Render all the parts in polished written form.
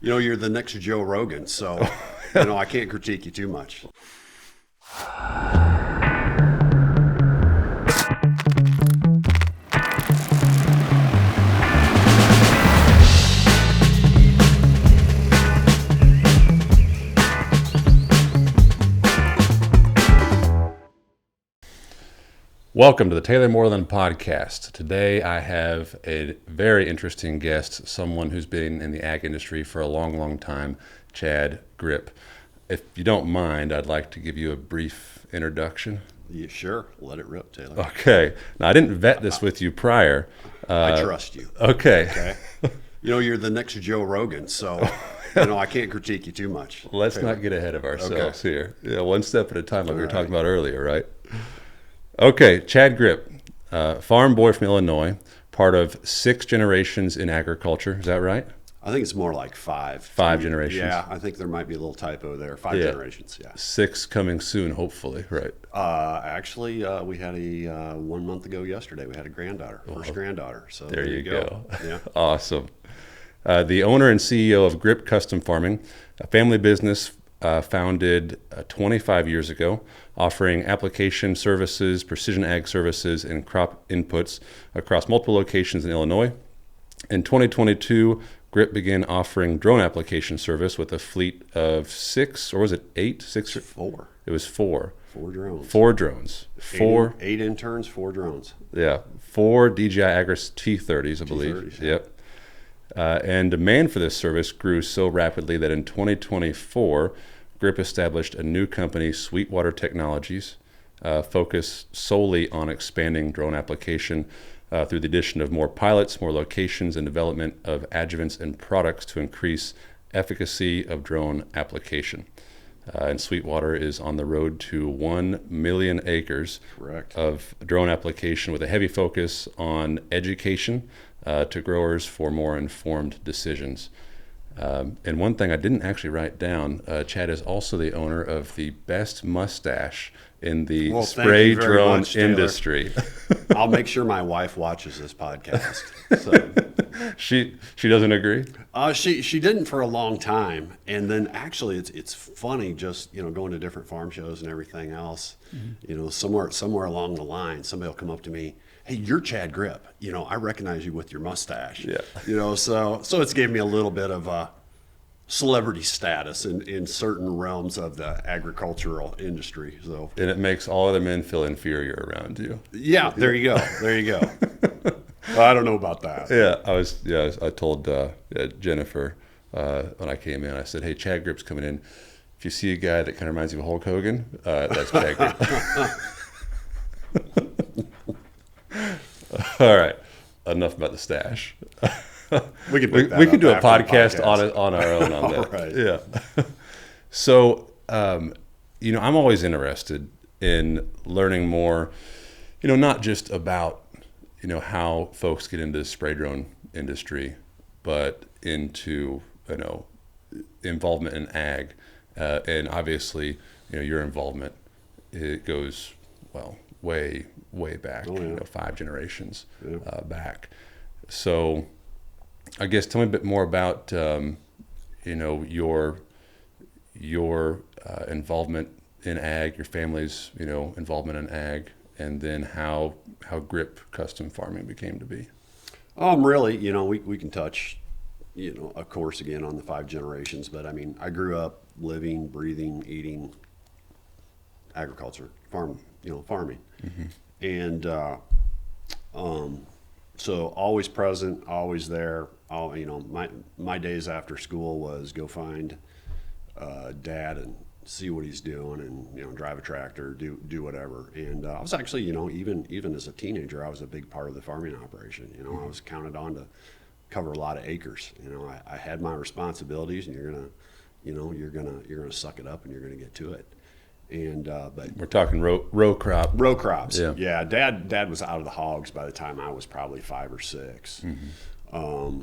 You know, you're the next Joe Rogan, so I can't critique you too much. Welcome to the Taylor Moreland podcast. Today I have a very interesting guest, someone who's been in the ag industry for a long, long time, Chad Gripp. If you don't mind, I'd like to give you a brief introduction. Yeah, sure. Let it rip, Taylor. Okay. Now, I didn't vet this with you prior. I trust you. Okay. You know, you're the next Joe Rogan, so I can't critique you too much. Let's Taylor. not get ahead of ourselves here. Yeah, one step at a time, like we were talking about earlier, right? Okay, Chad Gripp, farm boy from Illinois, part of 6 generations in agriculture. Is that right? I think it's more like 5. 5 generations. Yeah, I think there might be a little typo there. 5 generations, yeah. 6 coming soon, hopefully, right? Actually, we had a 1 month ago yesterday. We had a granddaughter, first granddaughter. So There you go. Yeah. Awesome. The owner and CEO of Gripp Custom Farming, a family business founded 25 years ago, offering application services, precision ag services, and crop inputs across multiple locations in Illinois. In 2022, Gripp began offering drone application service with a fleet of 6, or was it 8? 6 or 4. It was 4. 4 drones. 4 drones. 8 interns, 4 drones. Yeah, 4 DJI Agris T30s, I believe. T30s, Yep. And demand for this service grew so rapidly that in 2024, Gripp established a new company, Sweetwater Technologies, focused solely on expanding drone application through the addition of more pilots, more locations, and development of adjuvants and products to increase efficacy of drone application. And Sweetwater is on the road to 1 million acres Correct. of drone application with a heavy focus on education to growers for more informed decisions. And one thing I didn't actually write down, Chad is also the owner of the best mustache in the spray drone industry. I'll make sure my wife watches this podcast. So. She doesn't agree? She didn't for a long time, and then actually it's funny just going to different farm shows and everything else. Mm-hmm. Somewhere along the line, somebody will come up to me. Hey, you're Chad Gripp. I recognize you with your mustache. Yeah. So it's gave me a little bit of celebrity status in certain realms of the agricultural industry. So. And it makes all other men feel inferior around you. Yeah, there you go. There you go. Well, I don't know about that. I told Jennifer when I came in, I said, hey, Chad Gripp's coming in. If you see a guy that kind of reminds you of Hulk Hogan, that's Chad Gripp. All right, enough about the stash. We could do a podcast on our own on that. Right. Yeah. So, I'm always interested in learning more, not just about, how folks get into the spray drone industry, but into, involvement in ag. And obviously, your involvement, it goes, way back, 5 generations back. So I guess tell me a bit more about, your involvement in ag, your family's, involvement in ag, and then how Gripp Custom Farming became to be. Really, we can touch, of course, again on the 5 generations, but I mean, I grew up living, breathing, eating agriculture, farming. Mm-hmm. And so always present, always there. My days after school was go find dad and see what he's doing, and drive a tractor, do whatever. And I was actually, even as a teenager, I was a big part of the farming operation. I was counted on to cover a lot of acres. I had my responsibilities, and you're gonna suck it up, and you're gonna get to it. And but we're talking row crops. Yeah. Dad was out of the hogs by the time I was probably 5 or 6. Mm-hmm.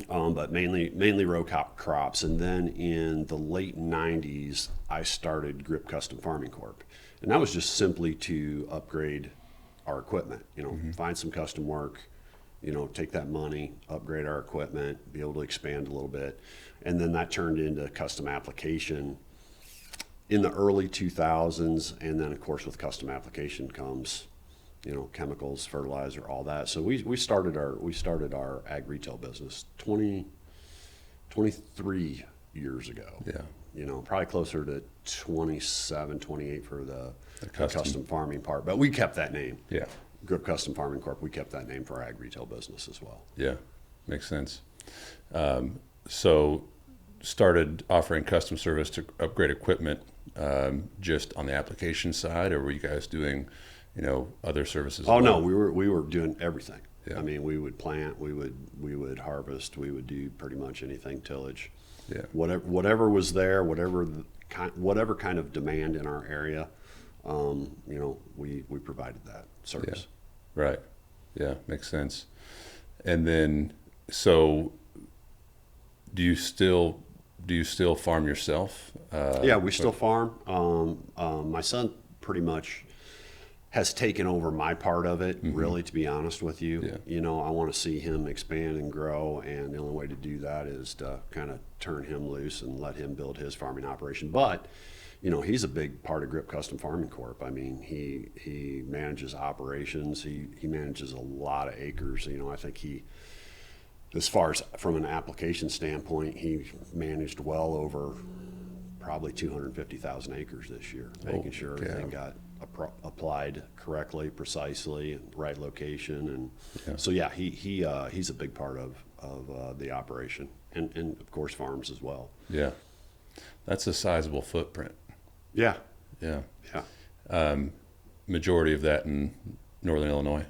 But mainly row crops. And then in the late 90s, I started Gripp Custom Farming Corp. And that was just simply to upgrade our equipment, find some custom work, take that money, upgrade our equipment, be able to expand a little bit. and then that turned into custom application in the early 2000s, and then of course with custom application comes, chemicals, fertilizer, all that. So we started our ag retail business 23 years ago. Yeah. Probably closer to 27, 28 for the custom. custom farming part, but we kept that name. Yeah. Grip Custom Farming Corp. We kept that name for our ag retail business as well. Yeah. Makes sense. So started offering custom service to upgrade equipment just on the application side, or were you guys doing, other services? Oh no, we were doing everything. Yeah. I mean, we would plant, we would harvest, we would do pretty much anything, tillage. Yeah. Whatever was there, whatever kind of demand in our area, we provided that service. Yeah. Right. Yeah, makes sense. And then, so do you still farm yourself? Yeah, we still farm. My son pretty much has taken over my part of it, really, to be honest with you. Yeah. I want to see him expand and grow, and the only way to do that is to kind of turn him loose and let him build his farming operation. But, he's a big part of Grip Custom Farming Corp. I mean, he manages operations. He manages a lot of acres. I think as far as from an application standpoint, he managed well over probably 250,000 acres this year, making sure everything got applied correctly, precisely, and right location. And so, yeah, he's a big part of the operation, and of course farms as well. Yeah. That's a sizable footprint. Yeah. Yeah. Yeah. Majority of that in Northern Illinois.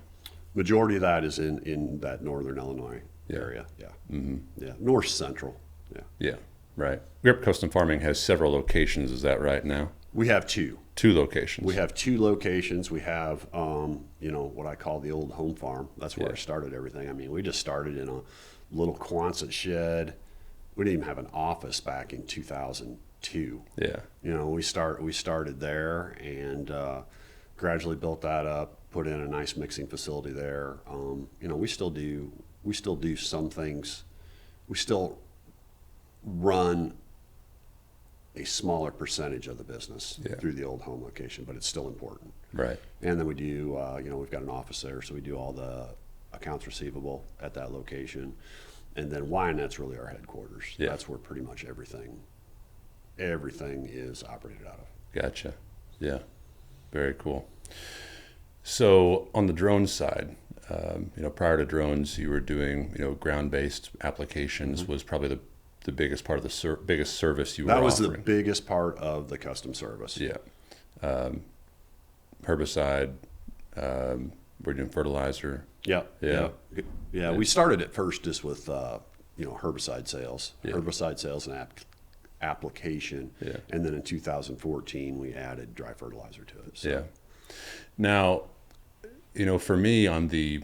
Majority of that is in that Northern Illinois area. Yeah. Mm-hmm. Yeah. North Central. Yeah. Yeah. Right. Grip Custom Farming has several locations. Is that right now? We have two. Two locations. We have two locations. We have, what I call the old home farm. That's where I started everything. I mean, we just started in a little Quonset shed. We didn't even have an office back in 2002. Yeah. We started there and gradually built that up. Put in a nice mixing facility there. We still do some things. We still run a smaller percentage of the business through the old home location, but it's still important. Right. And then we do, we've got an office there, so we do all the accounts receivable at that location. And then Wyandott's really our headquarters. Yeah. That's where pretty much everything is operated out of. Gotcha. Yeah. Very cool. So on the drone side, prior to drones, you were doing, ground-based applications was probably the biggest part of the biggest service you were offering. That was the biggest part of the custom service. Yeah. Herbicide, we're doing fertilizer. Yeah. Yeah. Yeah. We started at first just with, herbicide sales, Yeah. and application. Yeah. And then in 2014, we added dry fertilizer to it. So. Yeah. Now, for me on the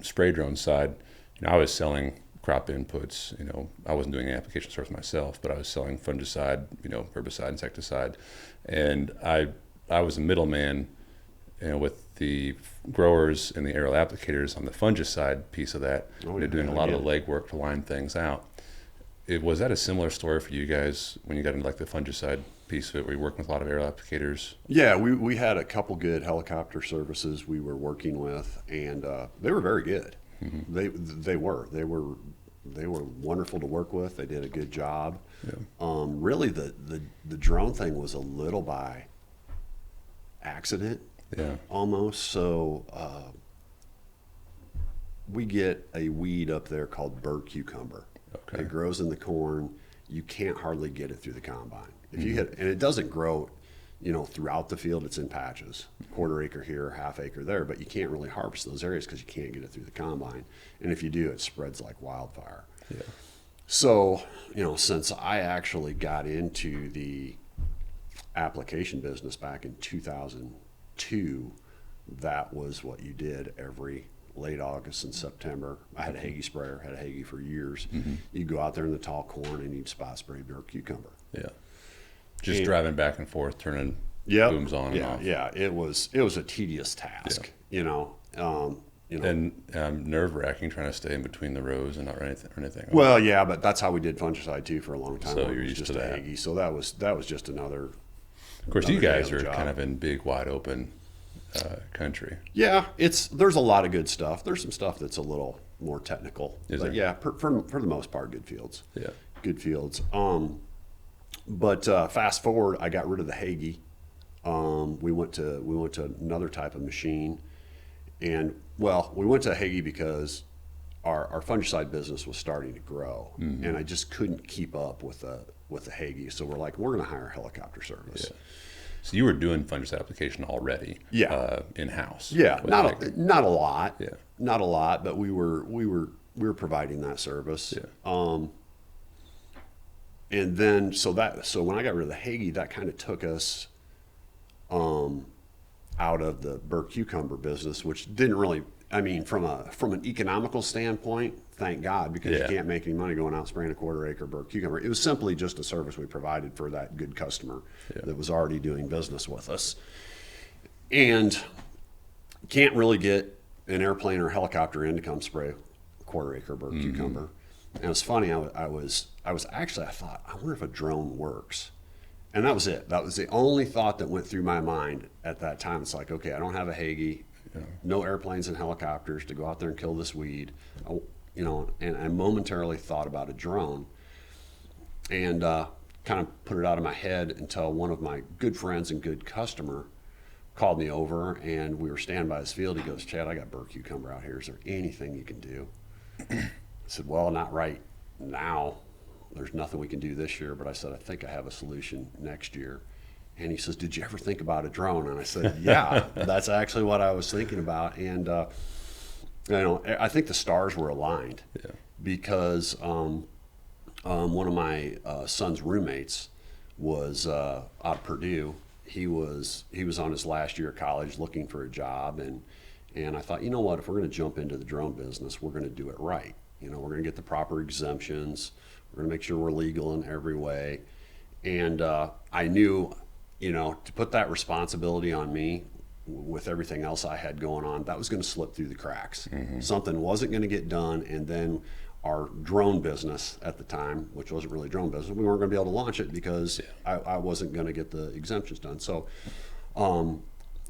spray drone side, I was selling crop inputs. I wasn't doing any application service myself, but I was selling fungicide, herbicide, insecticide, and I was a middleman, with the growers and the aerial applicators on the fungicide piece of that, doing a lot of the legwork to line things out. Was that a similar story for you guys when you got into like the fungicide piece of it? Were you working with a lot of aerial applicators? Yeah, we had a couple good helicopter services we were working with, and they were very good. Mm-hmm. They were wonderful to work with. They did a good job. Yeah. Really, the drone thing was a little by accident. Yeah. Almost. So we get a weed up there called bird cucumber. Okay. It grows in the corn. You can't hardly get it through the combine. If you hit, and it doesn't grow, throughout the field. It's in patches, quarter acre here, half acre there. But you can't really harvest those areas because you can't get it through the combine. And if you do, it spreads like wildfire. Yeah. So, since I actually got into the application business back in 2002, that was what you did every late August and September. I had a Hagie sprayer, had a Hagie for years. Mm-hmm. You'd go out there in the tall corn and you'd spot spray bird cucumber. Yeah. Just driving back and forth, turning booms on and off. Yeah, it was a tedious task. You know. And nerve-wracking trying to stay in between the rows and not run anything. Well, yeah, but that's how we did fungicide too for a long time. So It you're was used just to a that. Hagie. So that was just another. Of course, you another day guys on are the job. kind of in big, wide open country. Yeah, there's a lot of good stuff. There's some stuff that's a little more technical. Is but there? yeah, for the most part, good fields. Yeah. Good fields. But fast forward, I got rid of the Hagie. We went to another type of machine, and we went to a Hagie because our fungicide business was starting to grow, and I just couldn't keep up with the Hagie. So we're like, we're going to hire a helicopter service. Yeah. So you were doing fungicide application already, in house. Yeah, not a lot. Yeah. Not a lot, but we were providing that service. Yeah. And then so when I got rid of the Hagie, that kind of took us out of the burr cucumber business, which didn't really. I mean, from an economical standpoint, thank God, because you can't make any money going out spraying a 1/4 acre burr cucumber. It was simply just a service we provided for that good customer that was already doing business with us, and can't really get an airplane or a helicopter in to come spray a 1/4 acre burr cucumber. And it's funny, I thought, I wonder if a drone works. And that was it. That was the only thought that went through my mind at that time. It's like, okay, I don't have a Hagie, no airplanes and helicopters to go out there and kill this weed. And I momentarily thought about a drone, and kind of put it out of my head until one of my good friends and good customer called me over, and we were standing by his field. He goes, Chad, I got burr cucumber out here. Is there anything you can do? I said, well, not right now. There's nothing we can do this year. But I said, I think I have a solution next year. And he says, did you ever think about a drone? And I said, yeah, that's actually what I was thinking about. And, I think the stars were aligned because one of my son's roommates was out of Purdue. He was on his last year of college looking for a job. And I thought, you know what, if we're going to jump into the drone business, we're going to do it right. We're going to get the proper exemptions. We're going to make sure we're legal in every way. And I knew, to put that responsibility on me with everything else I had going on, that was going to slip through the cracks. Something wasn't going to get done, and then our drone business at the time, which wasn't really drone business, we weren't going to be able to launch it because I wasn't going to get the exemptions done. So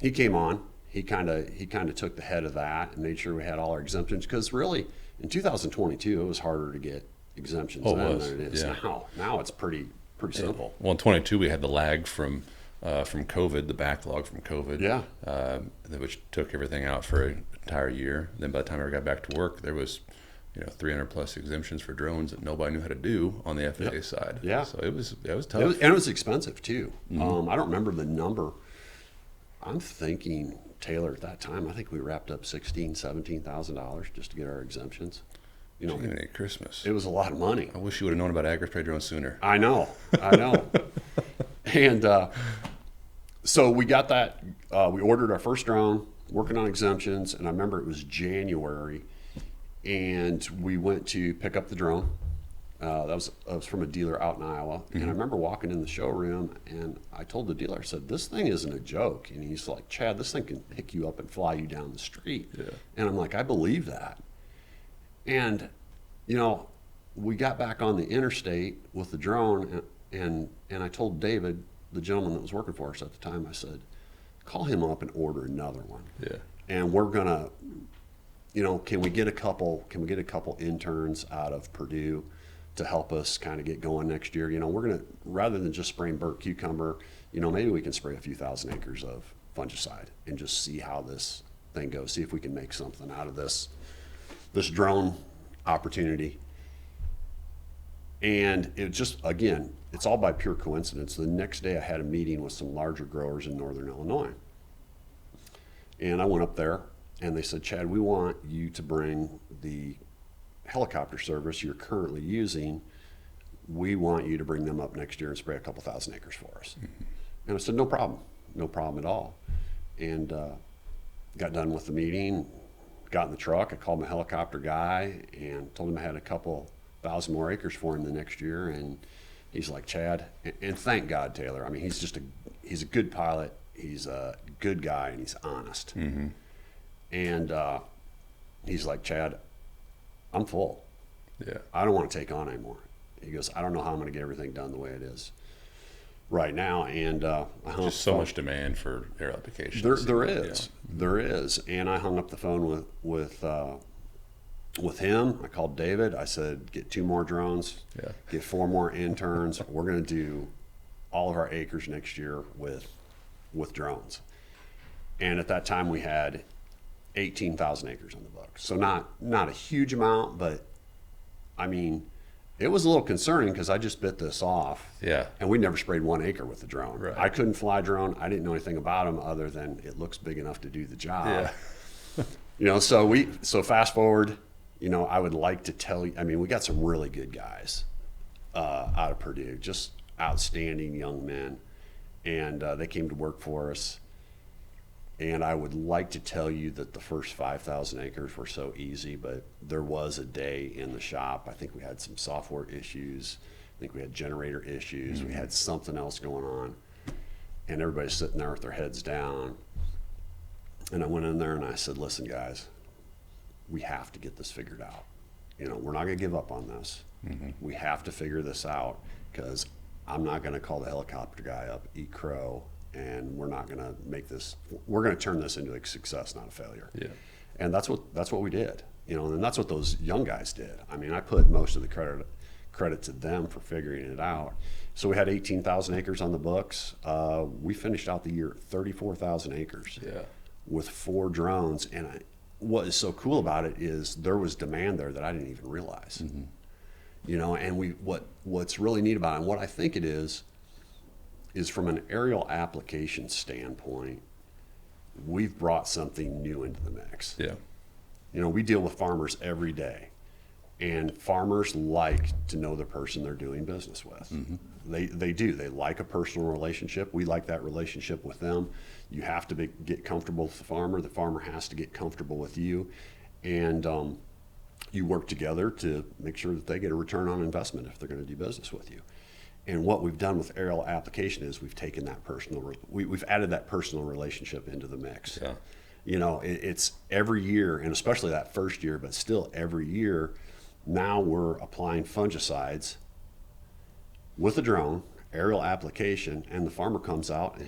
he came on. He kind of took the head of that and made sure we had all our exemptions, because really in 2022 it was harder to get exemptions than it is now. Now it's pretty simple. Well, in 22 we had the lag from COVID, the backlog from COVID, which took everything out for an entire year. Then by the time I got back to work, there was 300 plus exemptions for drones that nobody knew how to do on the FAA side. Yeah, so it was tough, and it was expensive too. I don't remember the number. I'm thinking, Taylor, at that time, I think we wrapped up $17,000 just to get our exemptions. Christmas. It was a lot of money. I wish you would have known about agri-spray drones sooner. I know. And so we got that. We ordered our first drone, working on exemptions, and I remember it was January, and we went to pick up the drone. That was from a dealer out in Iowa, and I remember walking in the showroom, and I told the dealer, I said, "This thing isn't a joke." And he's like, "Chad, this thing can pick you up and fly you down the street." And I'm like, "I believe that." And we got back on the interstate with the drone, and I told David, the gentleman that was working for us at the time, I said, "Call him up and order another one." And we're gonna, can we get a couple interns out of Purdue to help us kind of get going next year? We're gonna, rather than just spraying burnt cucumber, maybe we can spray a few thousand acres of fungicide and just see how this thing goes. See if we can make something out of this drone opportunity. And it just, again, it's all by pure coincidence. The next day I had a meeting with some larger growers in northern Illinois. And I went up there and they said, "Chad, we want you to bring the helicopter service you're currently using. We want you to bring them up next year and spray a couple thousand acres for us." And I said, no problem at all. And got done with the meeting, got in the truck. I called my helicopter guy and told him I had a couple thousand more acres for him the next year. And he's like, "Chad," and thank God, Taylor. I mean, he's a good pilot. He's a good guy, and he's honest. And He's like, Chad, I'm full. Yeah. I don't want to take on anymore. He goes, I don't know how I'm going to get everything done the way it is right now. And I hung Just up so much demand for aerial applications. There is. And I hung up the phone with him. I called David. I said, get 2 more drones, get 4 more interns. We're going to do all of our acres next year with drones. And at that time we had 18,000 acres on the books. So not a huge amount, but I mean, it was a little concerning because I just bit this off. Yeah. And we never sprayed 1 acre with the drone. Right. I couldn't fly drone. I didn't know anything about them other than it looks big enough to do the job. Yeah. So fast forward, I would like to tell you, I mean, we got some really good guys out of Purdue, just outstanding young men. And they came to work for us. And I would like to tell you that the first 5,000 acres were so easy, but there was a day in the shop. I think we had some software issues. I think we had generator issues. We had something else going on. And everybody's sitting there with their heads down. And I went in there and I said, listen, guys, we have to get this figured out. We're not going to give up on this. We have to figure this out because I'm not going to call the helicopter guy up, eat crow, and we're not going to make this, we're going to turn this into a success, not a failure. Yeah. And that's what we did, and that's what those young guys did. I mean, I put most of the credit to them for figuring it out. So we had 18,000 acres on the books. We finished out the year at 34,000 acres with 4 drones. And what is so cool about it is there was demand there that I didn't even realize. And what's really neat about it, and what I think it is from an aerial application standpoint, we've brought something new into the mix. Yeah. We deal with farmers every day, and farmers like to know the person they're doing business with. They do. They like a personal relationship. We like that relationship with them. You have to get comfortable with the farmer. The farmer has to get comfortable with you, and you work together to make sure that they get a return on investment if they're going to do business with you. And what we've done with aerial application is we've taken that we've added that personal relationship into the mix. Yeah. It's every year, and especially that first year, but still every year, now we're applying fungicides with a drone, aerial application, and the farmer comes out and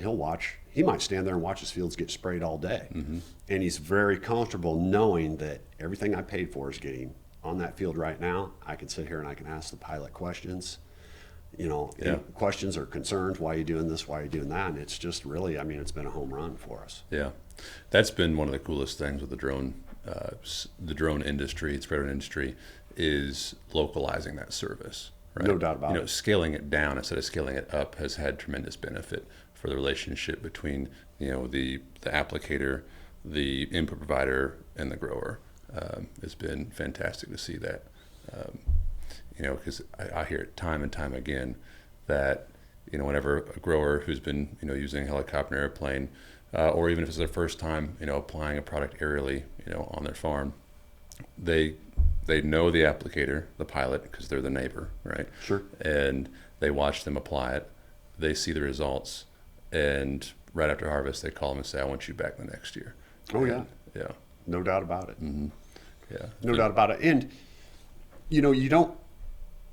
he might stand there and watch his fields get sprayed all day. And he's very comfortable knowing that everything I paid for is getting on that field right now. I can sit here and I can ask the pilot questions. Questions or concerns, why are you doing this, why are you doing that? And it's just really, it's been a home run for us. Yeah. That's been one of the coolest things with the drone industry, spread drone industry, is localizing that service. Right? No doubt about it. Scaling it down instead of scaling it up has had tremendous benefit for the relationship between, the applicator, the input provider, and the grower. It's been fantastic to see that. Because I hear it time and time again that, whenever a grower who's been, using helicopter and airplane, or even if it's their first time, applying a product aerially, on their farm, they know the applicator, the pilot, because they're the neighbor, right? Sure. And they watch them apply it, they see the results, and right after harvest, they call them and say, I want you back the next year. Oh, yeah. Yeah. No doubt about it. Yeah. No doubt about it. And,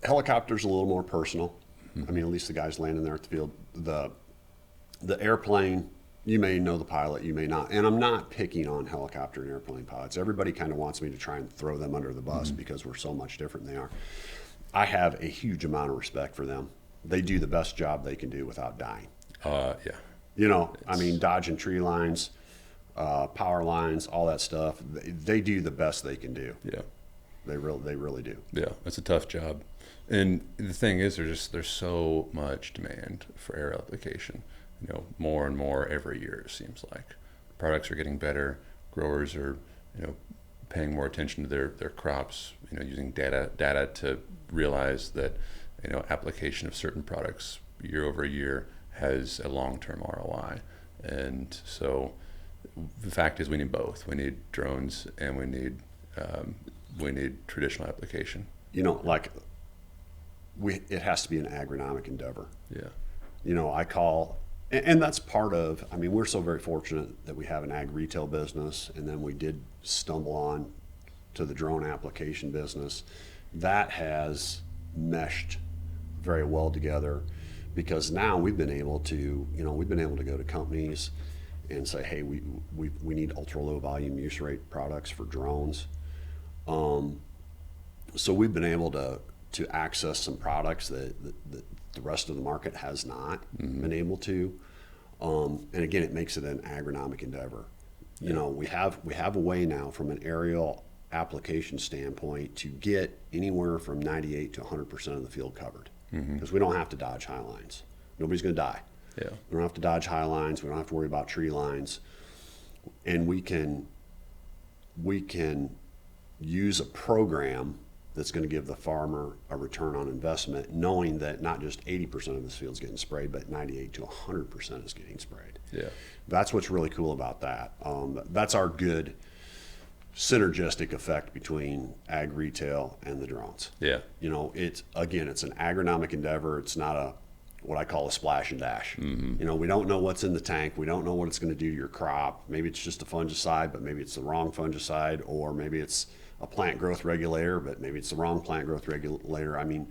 helicopter's a little more personal. At least the guys landing there at the field. The airplane, you may know the pilot, you may not. And I'm not picking on helicopter and airplane pilots. Everybody kind of wants me to try and throw them under the bus because we're so much different than they are. I have a huge amount of respect for them. They do the best job they can do without dying. Yeah. Dodging tree lines, power lines, all that stuff. They do the best they can do. Yeah. They really do. Yeah, it's a tough job. And the thing is, there's so much demand for aerial application. More and more every year, it seems like. Products are getting better. Growers are, paying more attention to their crops, using data to realize that, application of certain products year over year has a long-term ROI. And so the fact is we need both. We need drones and we need traditional application. It has to be an agronomic endeavor. Yeah. I call, and that's part of, we're so very fortunate that we have an ag retail business, and then we did stumble on to the drone application business, that has meshed very well together, because now we've been able to go to companies and say, hey, we need ultra low volume use rate products for drones. So we've been able to access some products that the rest of the market has not been able to. And again, it makes it an agronomic endeavor. You know, we have a way now from an aerial application standpoint to get anywhere from 98 to 100% of the field covered, because we don't have to dodge high lines. Nobody's going to die. Yeah. We don't have to dodge high lines. We don't have to worry about tree lines, and we can use a program that's going to give the farmer a return on investment, knowing that not just 80% of this field is getting sprayed, but 98 to 100% is getting sprayed. Yeah. That's what's really cool about that. That's our good synergistic effect between ag retail and the drones. Yeah. You know, it's an agronomic endeavor. It's not what I call a splash and dash. You know, we don't know what's in the tank. We don't know what it's going to do to your crop. Maybe it's just a fungicide, but maybe it's the wrong fungicide, or maybe it's a plant growth regulator, but maybe it's the wrong plant growth regulator. I mean,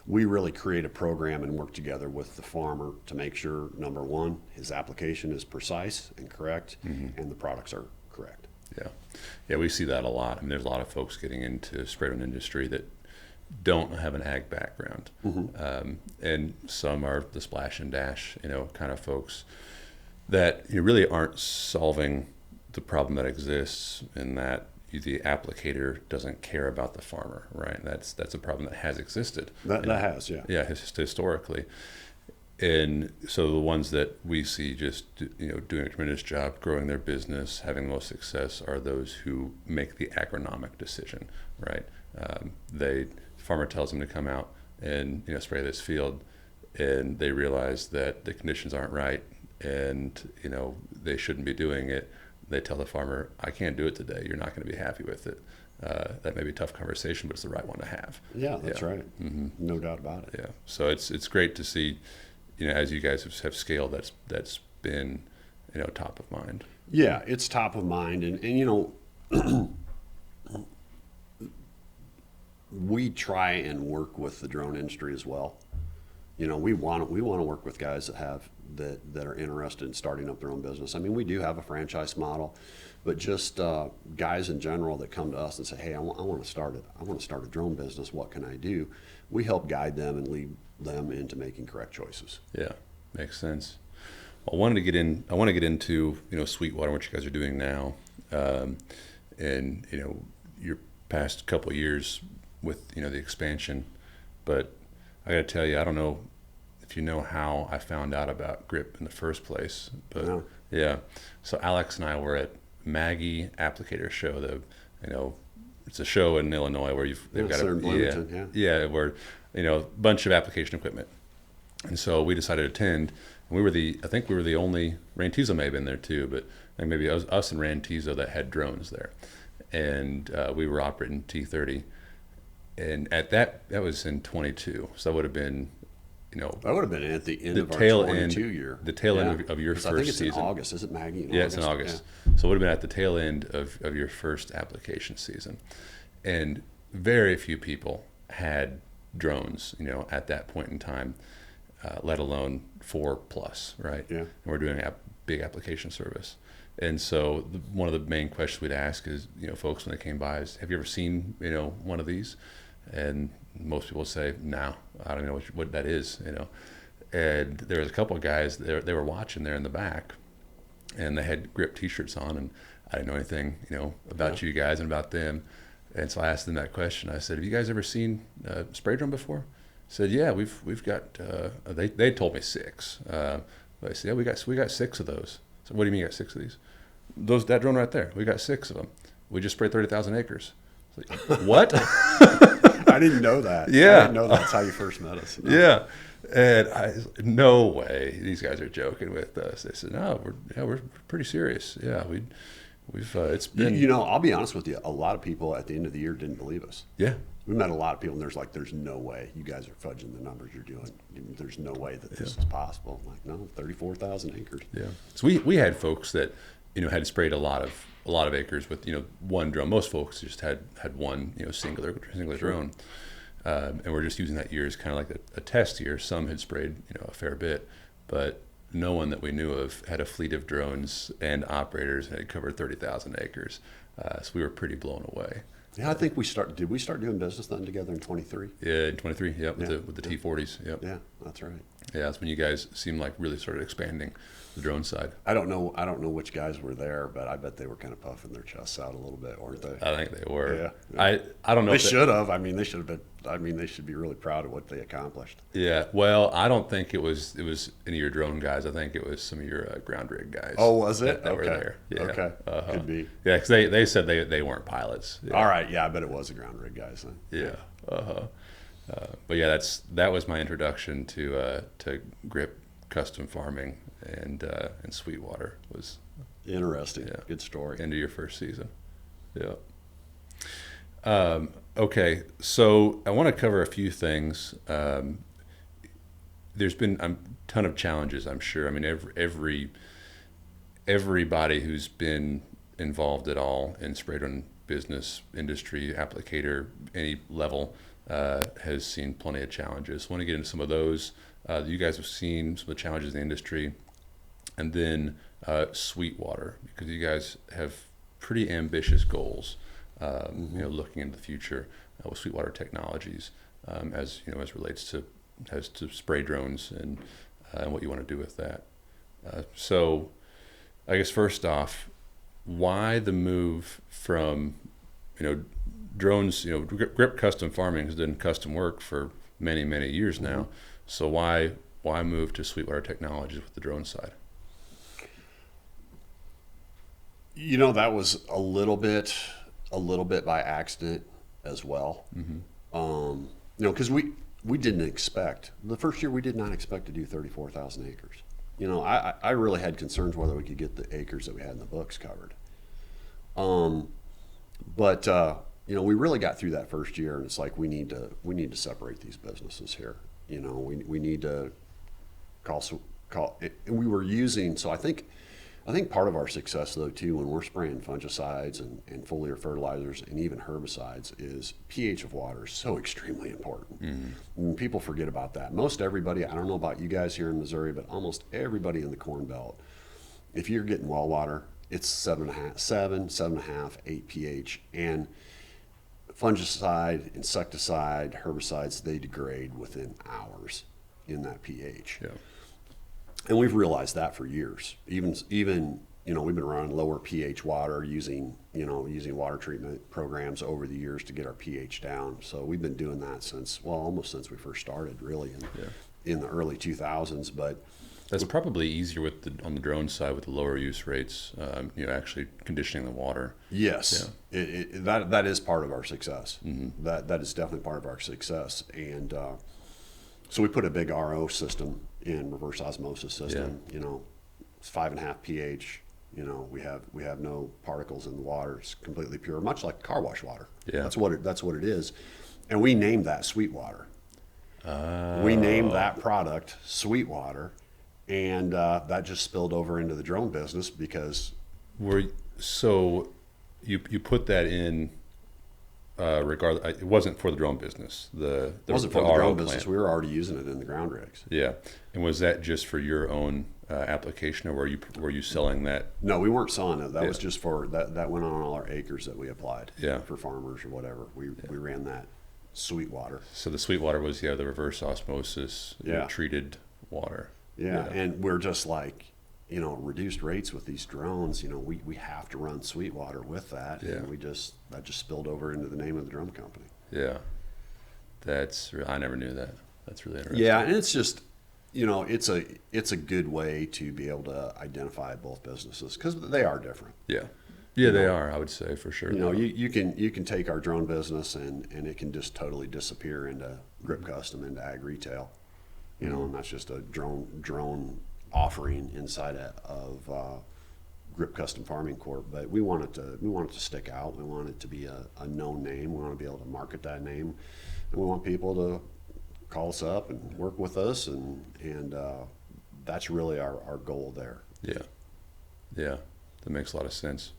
we really create a program and work together with the farmer to make sure, number one, his application is precise and correct, and the products are correct. Yeah. Yeah, we see that a lot. I mean, there's a lot of folks getting into spray drone industry that don't have an ag background. And some are the splash and dash, you know, kind of folks that really aren't solving the problem that exists, in that the applicator doesn't care about the farmer, right? That's a problem that has existed. That has, yeah. Yeah, historically. And so the ones that we see just doing a tremendous job growing their business, having the most success, are those who make the agronomic decision, right? Farmer tells them to come out and spray this field, and they realize that the conditions aren't right, and they shouldn't be doing it. They tell the farmer, I can't do it today. You're not going to be happy with it. That may be a tough conversation, but it's the right one to have. Yeah, that's right. No doubt about it. Yeah. So it's great to see, as you guys have scaled, that's been, top of mind. Yeah, it's top of mind, and we try and work with the drone industry as well. We want to work with guys that are interested in starting up their own business. I mean, we do have a franchise model, but just guys in general that come to us and say, "Hey, I want to start a drone business. What can I do?" We help guide them and lead them into making correct choices. Yeah, makes sense. Well, I want to get into Sweetwater, what you guys are doing now, and your past couple of years with the expansion. But I got to tell you, I don't know if you know how I found out about Gripp in the first place, but No. Yeah. So Alex and I were at Maggie Applicator Show. It's a show in Illinois where they've got in Bloomington, where a bunch of application equipment, and so we decided to attend. And I think we were the only, Rantizo may have been there too, but I think maybe it was us and Rantizo that had drones there, and we were operating T30. And at that was in 22, so that would have been, that would have been at the end of our tail 22 year. The tail end of your first season. I think it's in August. Is it Maggie? Yeah, it's in August. Yeah. So it would have been at the tail end of your first application season, and very few people had drones, at that point in time, let alone 4+, right? Yeah. And we're doing a big application service. And so one of the main questions we'd ask is, folks when they came by is, have you ever seen, one of these? And most people say, no, I don't know what that is, And there was a couple of guys, they were watching there in the back, and they had Gripp t-shirts on, and I didn't know anything, about you guys and about them. And so I asked them that question. I said, have you guys ever seen a spray drone before? I said, yeah, we've got, they told me 6. But I said, yeah, we got 6 of those. So what do you mean you got 6 of these? That drone right there, we got 6 of them. We just sprayed 30,000 acres. Like, what? I didn't know that. Yeah. I didn't know that's how you first met us. No. Yeah. And no way, these guys are joking with us. They said, no, we're pretty serious. Yeah, we've it's been. I'll be honest with you. A lot of people at the end of the year didn't believe us. Yeah. We met a lot of people, and there's no way you guys are fudging the numbers you're doing. There's no way that this is possible. I'm like, no, 34,000 acres. Yeah. So we had folks that, had sprayed a lot of acres with one drone. Most folks just had one singular drone, and we're just using that year as kind of like a test year. Some had sprayed a fair bit, but no one that we knew of had a fleet of drones and operators and had covered 30,000 acres. So we were pretty blown away. Yeah, I think did we start doing business then together in 23? Yeah, in 23, yep, Yeah. with the T40s, yep. Yeah, that's right. Yeah, that's when you guys seemed like really started expanding the drone side. I don't know which guys were there, but I bet they were kind of puffing their chests out a little bit, weren't they? I think they were. Yeah. I don't know. They should have. I mean, they should have been. I mean, they should be really proud of what they accomplished. Yeah. Well, I don't think it was any of your drone guys. I think it was some of your ground rig guys. Oh, was it? That okay. were there. Yeah. Okay. Could be. Yeah, because they said they weren't pilots. Yeah. All right. Yeah, I bet it was the ground rig guys then. Yeah. But yeah, that was my introduction to Gripp custom farming and Sweetwater was Interesting. Yeah. Good story. into your first season. Yeah. Okay, so I want to cover a few things. There's been a ton of challenges, I'm sure. I mean, everybody who's been involved at all in spray drone business, industry, applicator, any level, has seen plenty of challenges. I want to get into some of those. You guys have seen some of the challenges in the industry, and then Sweetwater, because you guys have pretty ambitious goals. Looking into the future with Sweetwater Technologies, as relates to spray drones and what you want to do with that. So, I guess first off, why the move from drones? Gripp Custom Farming has done custom work for many years now. So why move to Sweetwater Technologies with the drone side? That was a little bit by accident as well. Because we didn't expect, the first year we did not expect to do 34,000 acres. I really had concerns whether we could get the acres that we had in the books covered. But we really got through that first year, and it's like we need to separate these businesses here. We need to call, and we were using, so I think part of our success, though, too, when we're spraying fungicides and foliar fertilizers and even herbicides, is pH of water is so extremely important. And people forget about that. Most everybody, I don't know about you guys here in Missouri, but almost everybody in the Corn Belt, if you're getting well water, it's 7.5, 8 pH. And fungicide, insecticide, herbicides, they degrade within hours in that pH. Yeah. And we've realized that for years. Even we've been running lower pH water using water treatment programs over the years to get our pH down. So we've been doing that almost since we first started, really in the early 2000s. But that's probably easier on the drone side with the lower use rates. Actually conditioning the water. Yes, yeah. That is part of our success. That is definitely part of our success. And so we put a big RO system in, reverse osmosis system. It's 5.5 pH. We have no particles in the water. It's completely pure, much like car wash water. Yeah, that's what it is. And we named that Sweetwater. We named that product Sweetwater, and that just spilled over into the drone business because. So you put that in. Regardless, it wasn't for the drone business. It wasn't for the drone business. We were already using it in the ground rigs. Yeah, and was that just for your own application, or were you selling that? No, we weren't selling it. That was just for that went on all our acres that we applied. Yeah. For farmers or whatever. We ran that Sweetwater. So the Sweetwater was the reverse osmosis treated water. Yeah, and we're just like. Reduced rates with these drones, we have to run Sweetwater with that. Yeah. And that just spilled over into the name of the drone company. Yeah. I never knew that. That's really interesting. Yeah. And it's just, it's a good way to be able to identify both businesses because they are different. Yeah. Yeah, they are, I would say, for sure. You can take our drone business and it can just totally disappear into Gripp Custom, into ag retail, and that's just a drone offering inside of Gripp Custom Farming Corp. But we want it to stick out. We want it to be a known name. We want to be able to market that name, and we want people to call us up and work with us, and that's really our goal there. Yeah. That makes a lot of sense.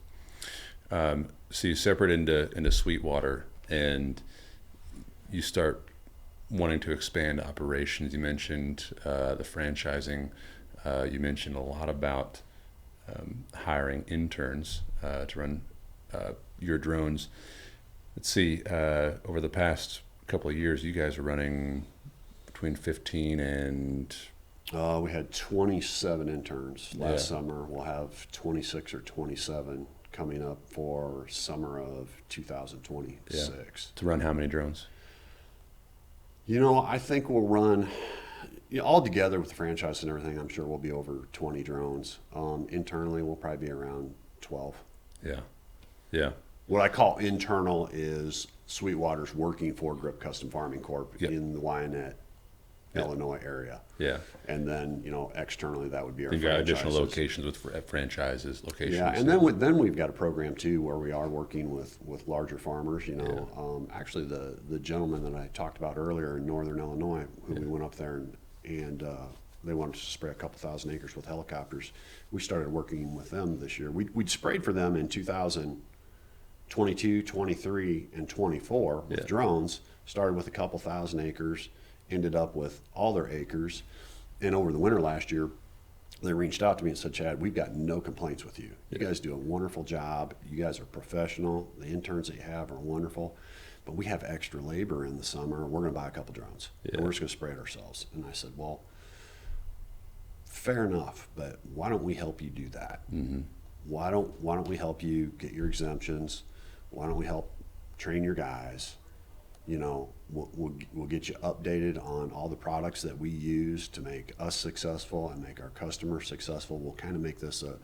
So you separate into Sweetwater, and you start wanting to expand operations. You mentioned the franchising. You mentioned a lot about hiring interns to run your drones. Let's see, over the past couple of years, you guys are running between 15 and... We had 27 interns last summer. We'll have 26 or 27 coming up for summer of 2026. To run how many drones? I think we'll run, all together with the franchise and everything, I'm sure we'll be over 20 drones. Internally, we'll probably be around 12. Yeah. What I call internal is Sweetwater's working for Gripp Custom Farming Corp. In the Wyanett, Illinois area. Yeah. And then, externally that would be our You've got franchises. additional locations with franchises locations. Yeah, and then we've got a program too where we are working with larger farmers. Actually the gentleman that I talked about earlier in northern Illinois, who we went up there and they wanted to spray a couple thousand acres with helicopters. We started working with them this year. We'd sprayed for them in 2022, 23, and 24 with drones. Started with a couple thousand acres. Ended up with all their acres, and over the winter last year they reached out to me and said, Chad, we've got no complaints with you. You guys do a wonderful job. You guys are professional. The interns that you have are wonderful, but we have extra labor in the summer. We're going to buy a couple drones and we're just going to spray it ourselves. And I said, well, fair enough, but why don't we help you do that? Why don't we help you get your exemptions? Why don't we help train your guys? We'll get you updated on all the products that we use to make us successful and make our customers successful. We'll kind of make this a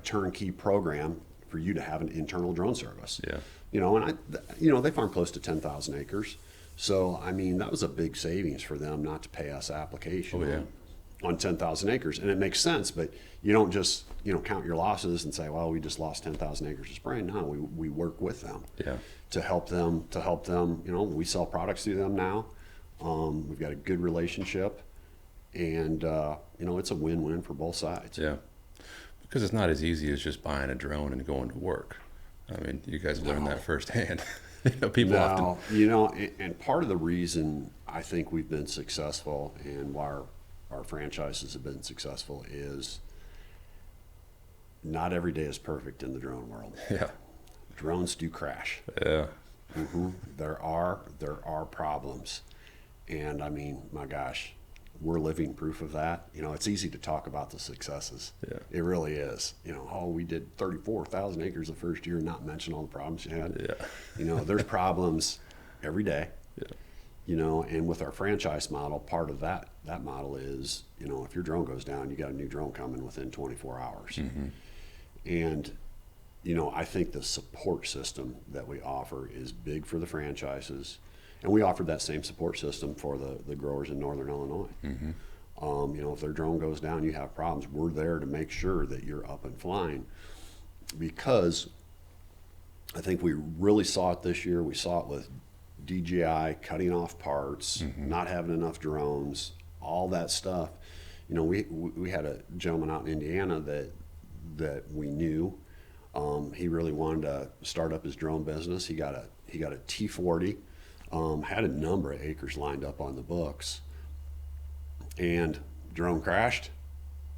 turnkey program for you to have an internal drone service. And they farm close to 10,000 acres. So, that was a big savings for them not to pay us application on 10,000 acres. And it makes sense, but you don't just, count your losses and say, well, we just lost 10,000 acres of spraying. No, we work with them to help them. We sell products through them now. We've got a good relationship, and, it's a win-win for both sides. Yeah. Because it's not as easy as just buying a drone and going to work. You guys learned that firsthand. People often... and part of the reason I think we've been successful and why our franchises have been successful is not every day is perfect in the drone world. Drones do crash. There are problems, and my gosh, we're living proof of that. It's easy to talk about the successes. It really is. We did 34,000 acres the first year, not mention all the problems you had. There's problems every day. And with our franchise model, part of that model is, if your drone goes down, you got a new drone coming within 24 hours. And, I think the support system that we offer is big for the franchises. And we offered that same support system for the growers in northern Illinois. If their drone goes down, you have problems, we're there to make sure that you're up and flying. Because I think we really saw it this year. We saw it with DJI cutting off parts, not having enough drones, all that stuff. We had a gentleman out in Indiana that we knew. He really wanted to start up his drone business. He got a T40, had a number of acres lined up on the books, and drone crashed.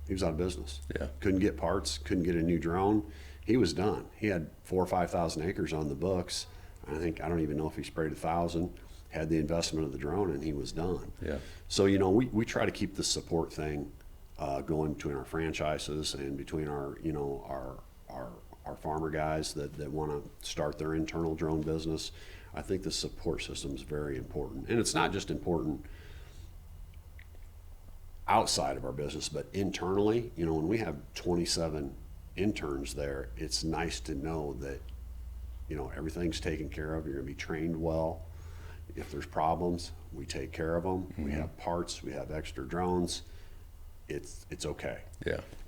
He was out of business. Couldn't get parts, couldn't get a new drone. He was done. He had 4,000 or 5,000 acres on the books. I don't even know if he sprayed 1,000, had the investment of the drone, and he was done. So, we try to keep the support thing going between our franchises and between our farmer guys that want to start their internal drone business. I think the support system is very important. And it's not just important outside of our business, but internally. When we have 27 interns there, it's nice to know that everything's taken care of. You're going to be trained well. If there's problems, we take care of them. We have parts, we have extra drones. It's okay.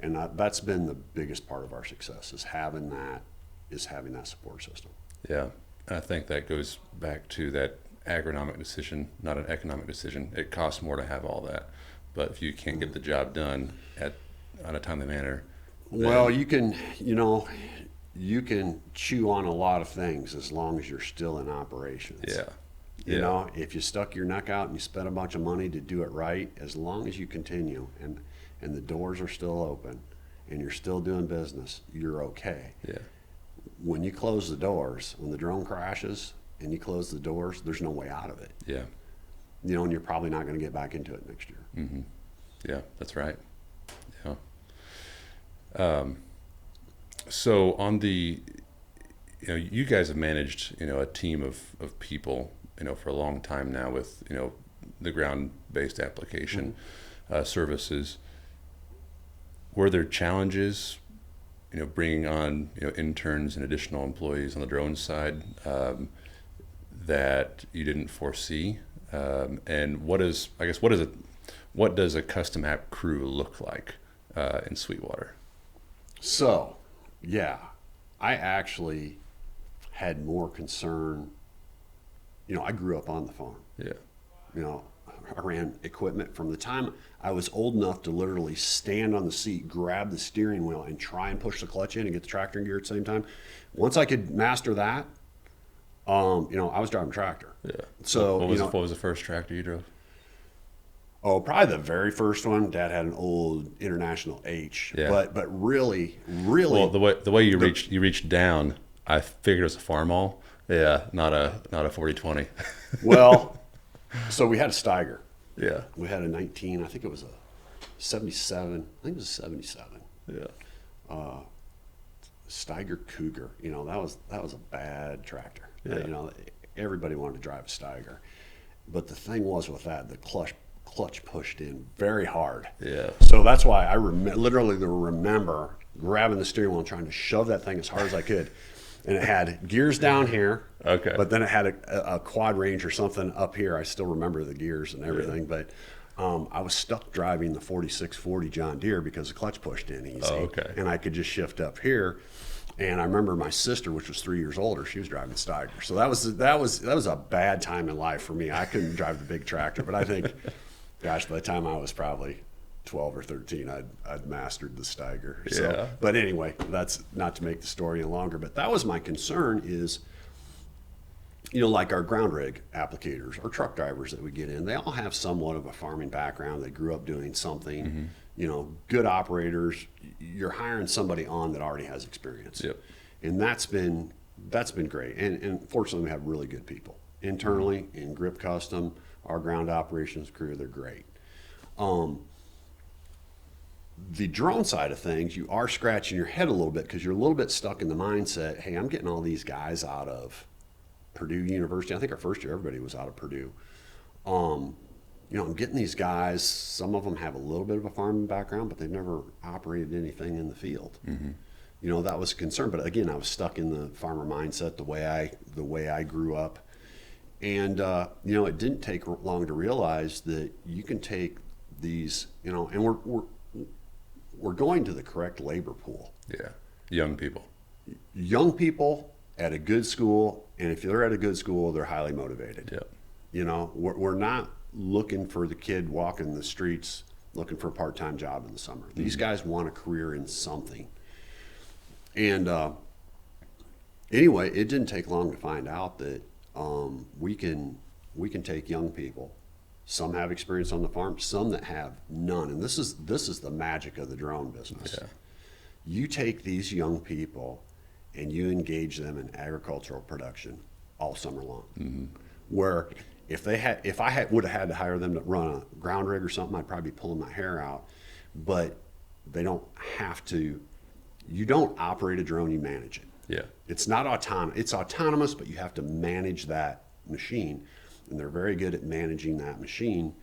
And that's been the biggest part of our success is having that support system. And I think that goes back to that agronomic decision, not an economic decision. It costs more to have all that, but if you can't get the job done on a timely manner, Well, you can chew on a lot of things as long as you're still in operations. Yeah. You know, if you stuck your neck out and you spent a bunch of money to do it right, as long as you continue and the doors are still open and you're still doing business, you're okay. Yeah. When you close the doors, when the drone crashes and you close the doors, there's no way out of it. Yeah. And you're probably not going to get back into it next year. Mm-hmm. Yeah, that's right. Yeah. So on the, you guys have managed, a team of people, for a long time now with, the ground-based application services. Were there challenges, bringing on, interns and additional employees on the drone side that you didn't foresee? And what does a custom app crew look like in Sweetwater? So, yeah, I actually had more concern. I grew up on the farm. Yeah. I ran equipment from the time I was old enough to literally stand on the seat, grab the steering wheel, and try and push the clutch in and get the tractor in gear at the same time. Once I could master that, I was driving a tractor. Yeah. So what was the first tractor you drove? Oh, probably the very first one. Dad had an old International H. Yeah. But really, Well, the way you reached down, I figured it was a farmall. Yeah, not a 4020. Well, so we had a Steiger. Yeah. We had a 19. I think it was a 77. I think it was a 77. Yeah. Steiger Cougar. That was a bad tractor. Yeah. Everybody wanted to drive a Steiger, but the thing was with that, the clutch pushed in very hard. Yeah. So that's why I literally remember grabbing the steering wheel and trying to shove that thing as hard as I could. And it had gears down here. Okay. But then it had a quad range or something up here. I still remember the gears and everything. Yeah. But I was stuck driving the 4640 John Deere because the clutch pushed in easy. Oh, okay. And I could just shift up here. And I remember my sister, which was 3 years older, she was driving the Steiger. So that was a bad time in life for me. I couldn't drive the big tractor. But I think, gosh, by the time I was probably 12 or 13, I'd mastered the Steiger. So, Yeah. But anyway, that's not to make the story any longer. But that was my concern is, like our ground rig applicators or truck drivers that we get in, they all have somewhat of a farming background. They grew up doing something, good operators. You're hiring somebody on that already has experience. Yep. And that's been great. And fortunately, we have really good people internally in Gripp Custom. Our ground operations crew, they're great. The drone side of things, you are scratching your head a little bit because you're a little bit stuck in the mindset, hey, I'm getting all these guys out of Purdue University. I think our first year, everybody was out of Purdue. I'm getting these guys, some of them have a little bit of a farming background, but they've never operated anything in the field. Mm-hmm. That was a concern. But again, I was stuck in the farmer mindset, the way I grew up. And, it didn't take long to realize that you can take these, and we're going to the correct labor pool. Yeah. Young people at a good school. And if they're at a good school, they're highly motivated. Yeah. We're not looking for the kid walking the streets, looking for a part-time job in the summer. Mm-hmm. These guys want a career in something. And, anyway, it didn't take long to find out that, we can take young people. Some have experience on the farm, some that have none. And this is the magic of the drone business. Yeah. You take these young people and you engage them in agricultural production all summer long. Mm-hmm. Where if I would have had to hire them to run a ground rig or something, I'd probably be pulling my hair out. But they don't have to. You don't operate a drone, you manage it. Yeah. It's not autonomous. It's autonomous, but you have to manage that machine. And they're very good at managing that machine.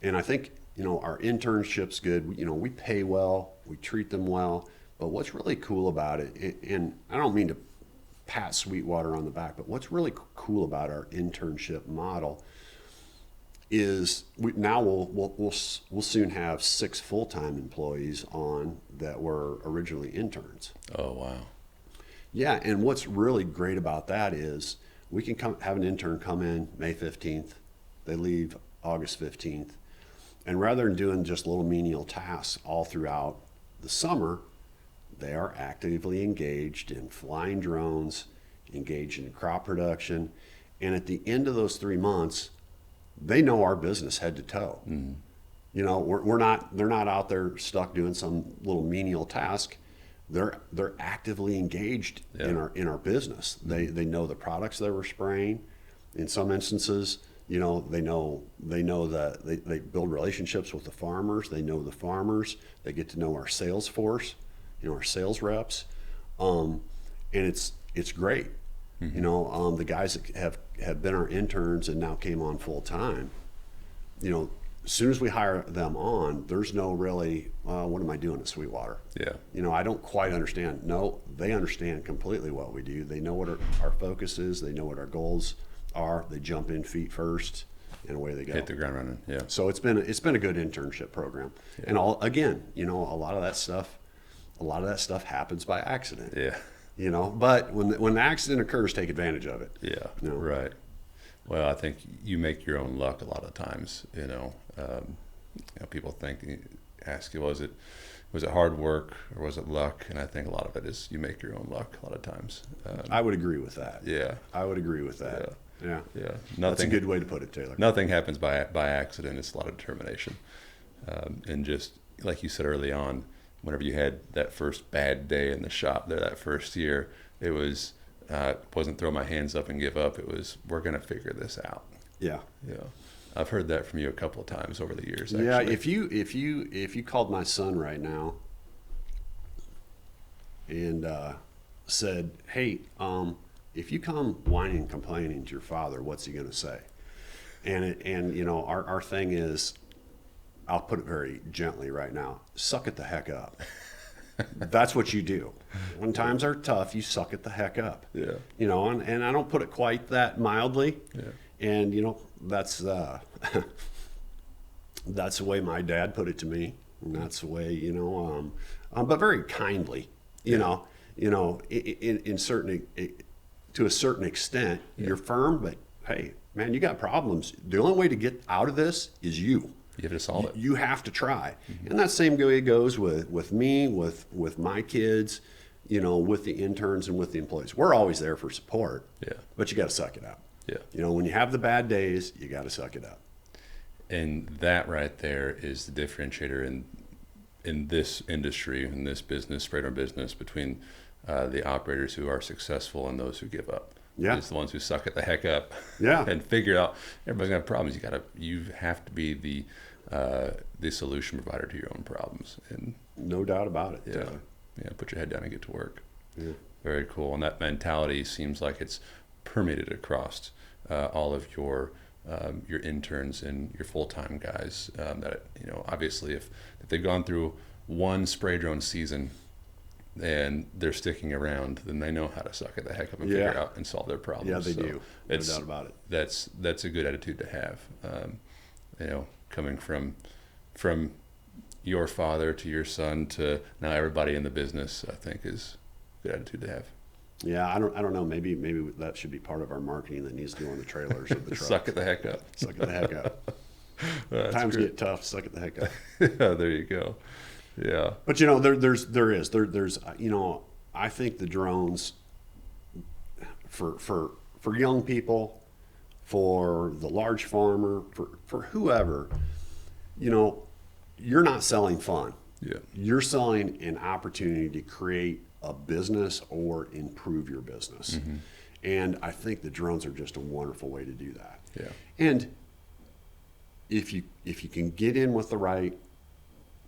And I think, our internship's good. We pay well, we treat them well. But what's really cool about it, and I don't mean to pat Sweetwater on the back, but what's really cool about our internship model is we'll soon have 6 full-time employees on that were originally interns. Oh, wow. Yeah, and what's really great about that is we can have an intern come in May 15th, they leave August 15th, and rather than doing just little menial tasks all throughout the summer, they are actively engaged in flying drones, engaged in crop production, and at the end of those 3 months, they know our business head to toe. You know, they're not out there stuck doing some little menial task. They're actively engaged in our business. They know the products that we're spraying. In some instances, you know, they know that they build relationships with the farmers. They know the farmers. They get to know our sales force, you know, our sales reps, and it's great. You know, the guys that have been our interns and now came on full time, you know, as soon as we hire them on, there's no really, what am I doing at Sweetwater? Yeah. You know, I don't quite understand. No, they understand completely what we do. They know what our focus is. They know what our goals are. They jump in feet first, and away they go. Hit the ground running. Yeah. So it's been a good internship program. Yeah. And again, you know, a lot of that stuff happens by accident. Yeah. You know, but when the accident occurs, take advantage of it. Yeah. You know? Right. Well, I think you make your own luck a lot of times. You know, people ask you, was it hard work or was it luck? And I think a lot of it is you make your own luck a lot of times. I would agree with that. Yeah. I would agree with that. Yeah. That's a good way to put it, Taylor. Nothing happens by accident. It's a lot of determination. And just like you said early on, whenever you had that first bad day in the shop there that first year, it wasn't throw my hands up and give up. It was, we're going to figure this out. Yeah. Yeah. I've heard that from you a couple of times over the years. Actually. Yeah. If you called my son right now and said, hey, if you come whining and complaining to your father, what's he going to say? And you know, our thing is, I'll put it very gently right now, suck it the heck up. That's what you do. When times are tough, you suck it the heck up. Yeah. You know, and I don't put it quite that mildly. Yeah. And you know, that's that's the way my dad put it to me, and that's the way, you know, but very kindly. You know, in certain, to a certain extent, you're firm, but hey, man, you got problems. The only way to get out of this is you. You have to solve it. You have to try. Mm-hmm. And that same way goes with me, with my kids, you know, with the interns and with the employees. We're always there for support. Yeah. But you got to suck it up. Yeah. You know, when you have the bad days, you got to suck it up. And that right there is the differentiator in this industry, in this business, spray drum business, between the operators who are successful and those who give up. Yeah. It's the ones who suck it the heck up. Yeah. And figure out everybody's gonna have problems. You have to be the solution provider to your own problems. And no doubt about it. Yeah. Put your head down and get to work. Yeah. Very cool. And that mentality seems like it's permeated across all of your interns and your full-time guys. That, you know, obviously if they've gone through one spray drone season and they're sticking around, then they know how to suck it the heck up and figure out and solve their problems. Yeah, they do. No doubt about it. That's a good attitude to have. You know, coming from your father to your son to now everybody in the business, I think is a good attitude to have. Yeah, I don't know. Maybe that should be part of our marketing that needs to go on the trailers of the truck. Suck it the heck up. Suck it the heck up. Times get tough. Suck it the heck up. Yeah, there you go. Yeah. But you know, there's you know, I think the drones for young people, for the large farmer, for whoever, you know, you're not selling fun. Yeah. You're selling an opportunity to create a business or improve your business. Mm-hmm. And I think the drones are just a wonderful way to do that. Yeah. And if you can get in with the right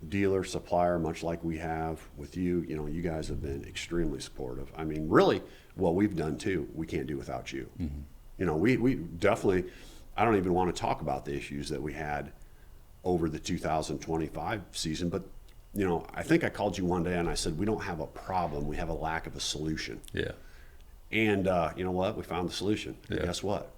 dealer, supplier, much like we have with you, you know, you guys have been extremely supportive. I mean, really, what we've done too, we can't do without you. Mm-hmm. You know, we definitely, I don't even want to talk about the issues that we had over the 2025 season, but you know, I think I called you one day and I said, we don't have a problem, we have a lack of a solution. Yeah. And you know what? We found the solution. Yeah. And guess what?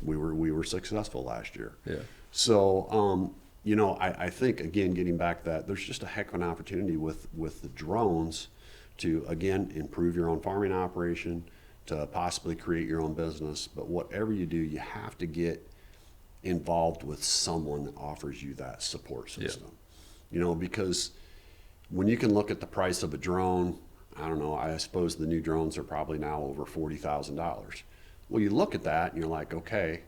We were successful last year. Yeah. So, you know, I think, again, getting back that there's just a heck of an opportunity with the drones to, again, improve your own farming operation, to possibly create your own business. But whatever you do, you have to get involved with someone that offers you that support system. Yeah. You know, because when you can look at the price of a drone, I don't know, I suppose the new drones are probably now over $40,000. Well, you look at that and you're like, okay,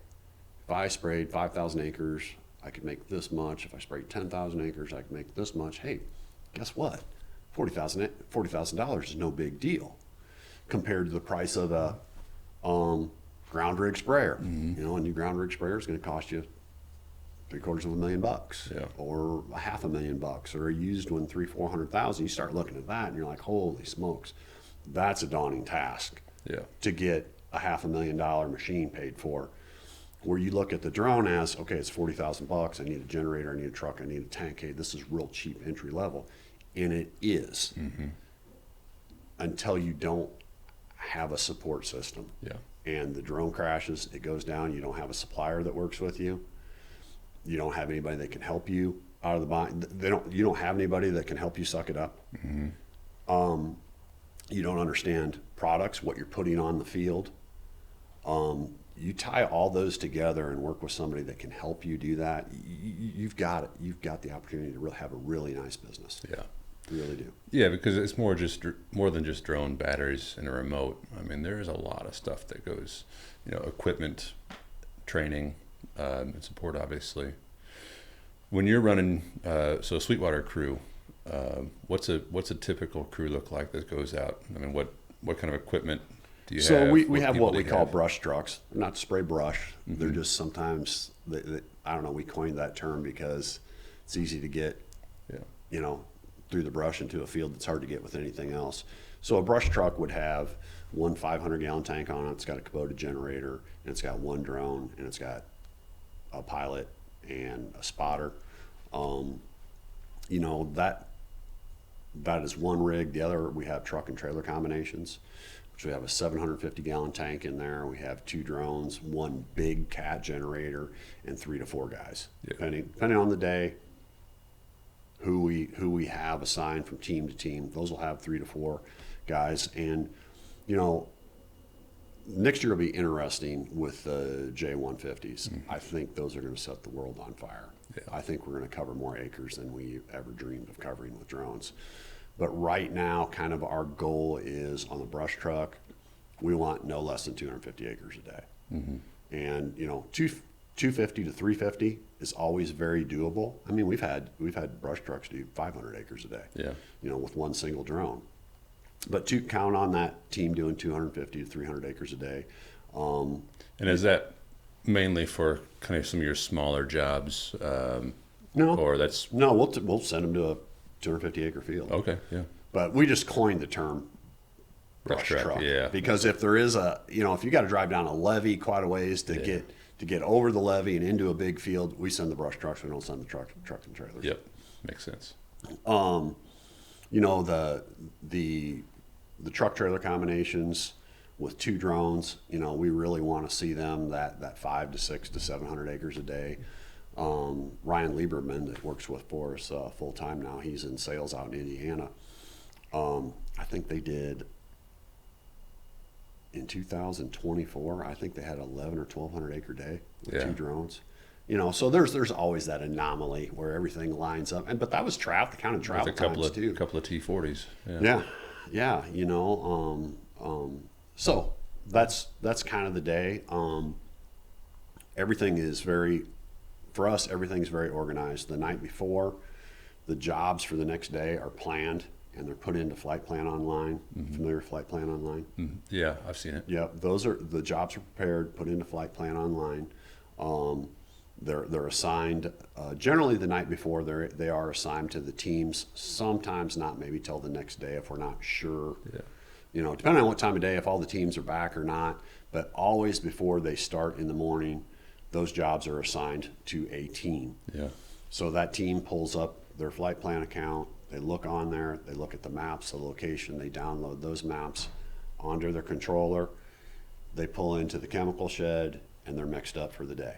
if I sprayed 5,000 acres, I could make this much. If I sprayed 10,000 acres, I could make this much. Hey, guess what? $40,000 is no big deal compared to the price of a ground rig sprayer. You know, a new ground rig sprayer is going to cost you $750,000, Yeah. or $500,000, or a used one 300,000-400,000. You start looking at that and you're like, holy smokes, that's a daunting task. Yeah. To get a $500,000 machine paid for. Where you look at the drone as, okay, it's $40,000. I need a generator, I need a truck, I need a tank. Hey, this is real cheap entry level, and it is. Until you don't have a support system. Yeah. And the drone crashes, it goes down. You don't have a supplier that works with you. You don't have anybody that can help you out of the bind. You don't have anybody that can help you suck it up. You don't understand products, what you're putting on the field. You tie all those together and work with somebody that can help you do that. You've got it. You've got the opportunity to really have a really nice business. Yeah. You really do. Yeah, because it's more than just drone batteries and a remote. I mean, there's a lot of stuff that goes, you know, equipment, training, and support, obviously. When you're running, so Sweetwater crew, what's a typical crew look like that goes out? I mean, what kind of equipment do you have? So we have what do we you call have? brush trucks. Not to spray brush. They're just sometimes, I don't know, we coined that term because it's easy to get, Yeah. you know, through the brush into a field that's hard to get with anything else. So a brush truck would have one 500-gallon tank on it. It's got a Kubota generator, and it's got one drone, and it's got a pilot and a spotter. You know, that is one rig. The other, we have truck and trailer combinations, which we have a 750-gallon tank in there. We have 2 drones, one big cat generator, and 3 to 4 guys, Yeah. depending on the day. Who we have assigned from team to team. Those will have 3 to 4 guys. And, you know, next year will be interesting with the J150s. I think those are going to set the world on fire. Yeah. I think we're going to cover more acres than we ever dreamed of covering with drones. But right now, kind of our goal is on the brush truck, we want no less than 250 acres a day. And, you know, 250 to 350 is always very doable. I mean, we've had brush trucks do 500 acres a day. Yeah. You know, with one single drone. But to count on that team doing 250 to 300 acres a day. And is that mainly for kind of some of your smaller jobs? No. Or that's No, we'll send them to a 250 acre field. okay. Yeah. But we just coined the term brush truck, truck. yeah. Because if there is if you got to drive down a levee quite a ways to get over the levee and into a big field, we send the brush trucks. We don't send the trucks and trailers. Yep. Makes sense. You know, the truck trailer combinations with 2 drones, you know, we really want to see them that 5 to 6 to 700 acres a day. Ryan Lieberman that works for us full time now, he's in sales out in Indiana. I think they did in 2024. I think they had 11 or 1,200 acre day with 2 drones. You know, so there's always that anomaly where everything lines up, but that was the kind of travel With a couple times too. of T40s. Yeah. You know, so that's kind of the day. Everything is for us, everything's very organized. The night before, the jobs for the next day are planned and they're put into Flight Plan Online. Familiar with Flight Plan Online? Yeah, I've seen it. Yep, the jobs are prepared, put into Flight Plan Online. They're assigned generally the night before. They are assigned to the teams. Sometimes not, maybe till the next day if we're not sure. Yeah. You know, depending on what time of day, if all the teams are back or not. But always before they start in the morning, those jobs are assigned to a team. Yeah. So that team pulls up their flight plan account. They look on there. They look at the maps, the location. They download those maps onto their controller. They pull into the chemical shed, and they're mixed up for the day,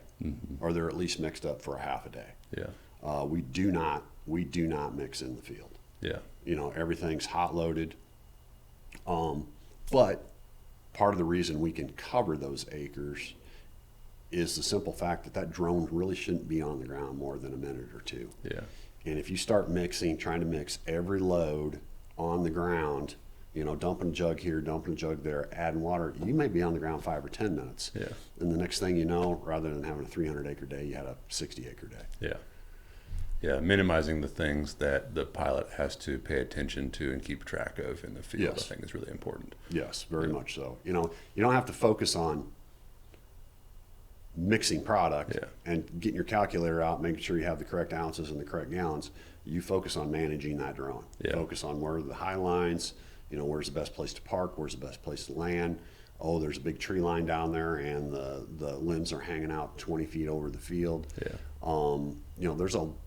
or they're at least mixed up for a half a day. Yeah. We do not mix in the field. Yeah. You know, everything's hot loaded. But part of the reason we can cover those acres is the simple fact that drone really shouldn't be on the ground more than a minute or 2. Yeah. And if you start trying to mix every load on the ground, dumping a jug here, dumping a jug there, adding water, you may be on the ground 5 or 10 minutes. Yeah. And the next thing you know, rather than having a 300-acre day, you had a 60-acre day. Yeah. Yeah, minimizing the things that the pilot has to pay attention to and keep track of in the field, Yes. I think is really important. Yes, very much so. You don't have to focus on mixing product and getting your calculator out, making sure you have the correct ounces and the correct gallons. You focus on managing that drone. Yeah. Focus on where are the high lines, where's the best place to park, where's the best place to land. Oh, there's a big tree line down there and the limbs are hanging out 20 feet over the field. Yeah.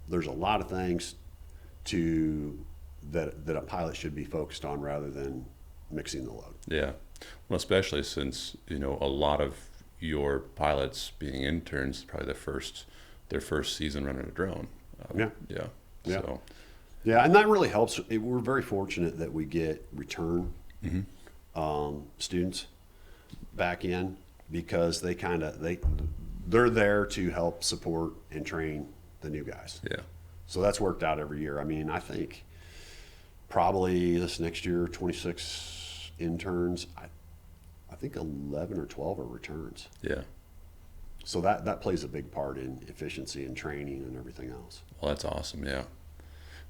There's a lot of things that a pilot should be focused on rather than mixing the load. Yeah. Well, especially since, a lot of your pilots being interns, probably their first season running a drone. Yeah. Yeah. Yeah. So, yeah, and that really helps. We're very fortunate that we get return students back in because they're there to help support and train the new guys. yeah. So that's worked out every year. I mean, I think probably this next year, 26 interns. I think 11 or 12 are returns. Yeah. So that plays a big part in efficiency and training and everything else. Well, that's awesome. Yeah.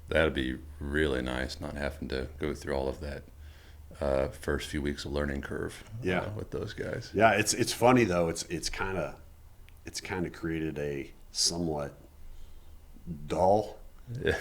That'd be really nice not having to go through all of that first few weeks of learning curve with those guys. Yeah, it's funny though. It's kind of created a somewhat dull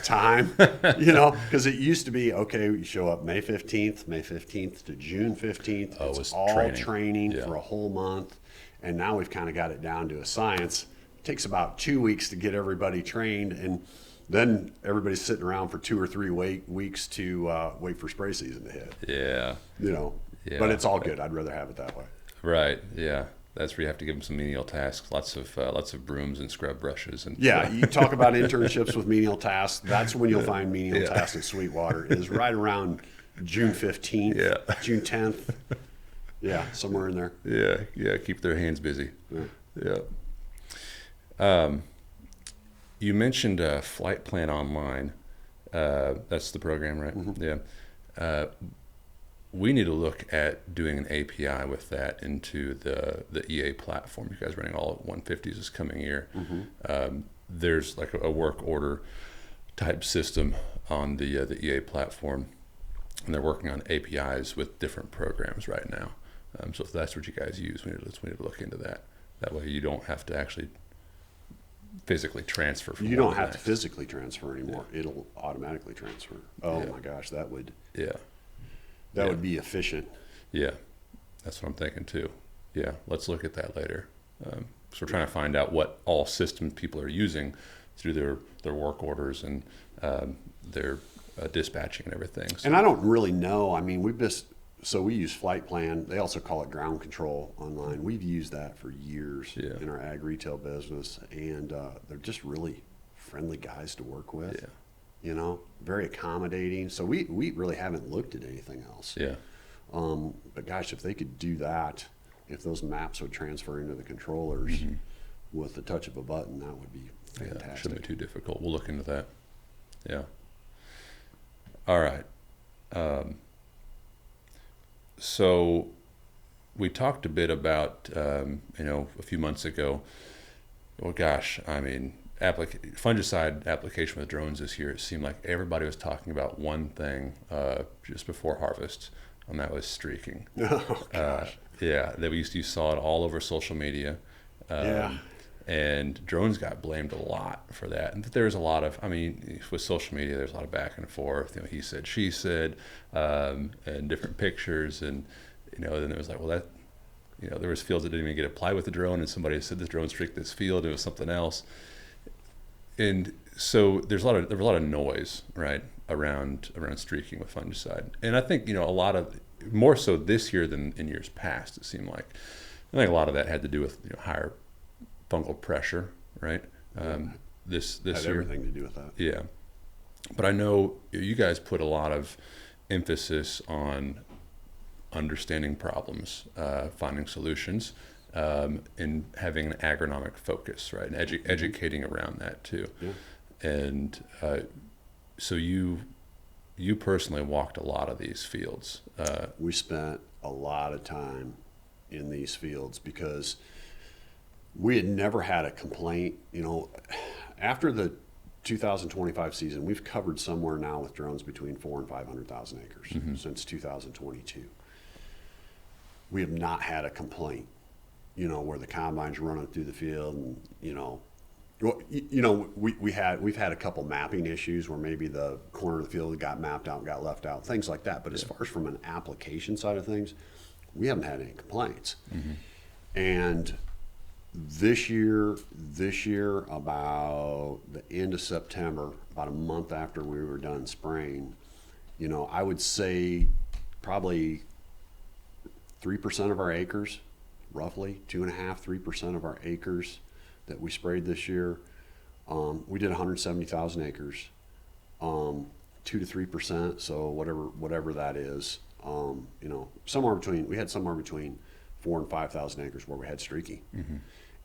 time, because it used to be, okay, you show up May 15th to June 15th. Oh, it's all training for a whole month. And now we've kind of got it down to a science. It takes about 2 weeks to get everybody trained. And then everybody's sitting around for 2 or 3 weeks to wait for spray season to hit. Yeah. Yeah. But it's all good. I'd rather have it that way. Right. Yeah. That's where you have to give them some menial tasks, lots of brooms and scrub brushes. And yeah, you talk about internships with menial tasks. That's when you'll find menial tasks at Sweetwater. It is right around June 15th, June 10th. Yeah, somewhere in there. Yeah. Keep their hands busy. Yeah. You mentioned Flight Plan Online. That's the program, right? Mm-hmm. Yeah. We need to look at doing an API with that into the EA platform. You guys running all 150s this coming year. Mm-hmm. There's like a work order type system on the EA platform, and they're working on APIs with different programs right now. So if that's what you guys use, we need to look into that. That way you don't have to actually physically transfer from You don't one to have the to next. physically transfer anymore. It'll automatically transfer. Oh my gosh, that would be efficient. Yeah, that's what I'm thinking too. Yeah, let's look at that later. So we're trying to find out what all systems people are using through their work orders and their dispatching and everything. So, And I don't really know. I mean, we use Flight Plan. They also call it Ground Control Online. We've used that for years in our ag retail business, and they're just really friendly guys to work with. Yeah. Very accommodating. So we really haven't looked at anything else. Yeah. But gosh, if they could do that, if those maps would transfer into the controllers with the touch of a button, that would be fantastic. Yeah, shouldn't be too difficult. We'll look into that. Yeah. All right. So we talked a bit about, a few months ago, well, gosh, I mean, fungicide application with drones this year, it seemed like everybody was talking about one thing just before harvest, and that was streaking. Oh, gosh. You saw it all over social media. And drones got blamed a lot for that. And there was a lot of, with social media, there's a lot of back and forth. He said, she said, and different pictures. And, then it was like, well, that, there was fields that didn't even get applied with the drone. And somebody said this drone streaked this field. It was something else. And so there was a lot of noise, right, around streaking with fungicide. And I think, more so this year than in years past, it seemed like. I think a lot of that had to do with higher fungal pressure, right? This had year, everything to do with that. Yeah, but I know you guys put a lot of emphasis on understanding problems, finding solutions, and having an agronomic focus, right? And educating around that too. Yeah. And so you personally walked a lot of these fields. We spent a lot of time in these fields because we had never had a complaint. After the 2025 season, we've covered somewhere now with drones between 400,000 and 500,000 acres since 2022. We have not had a complaint, where the combine's running through the field and, we've had a couple mapping issues where maybe the corner of the field got mapped out and got left out, things like that. But as far as from an application side of things, we haven't had any complaints. And this year, about the end of September, about a month after we were done spraying, I would say probably 3% of our acres, roughly 2.5–3% of our acres that we sprayed this year. We did 170,000 acres, 2 to 3%. So whatever that is, we had somewhere between 4,000 and 5,000 acres where we had streaking.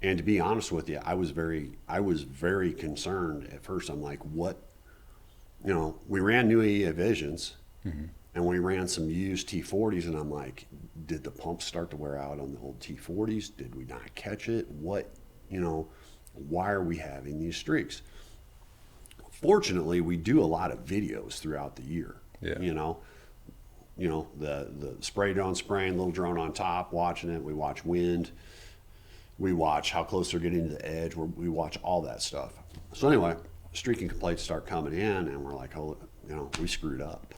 And to be honest with you, I was very concerned at first. I'm like, what? We ran new AEA Visions, and we ran some used T40s, and I'm like, did the pumps start to wear out on the old T40s? Did we not catch it? What? Why are we having these streaks? Fortunately, we do a lot of videos throughout the year. The spray drone spraying, little drone on top, watching it. We watch wind. We watch how close they're getting to the edge. We watch all that stuff. So anyway, streaking complaints start coming in, and we're like, oh, we screwed up.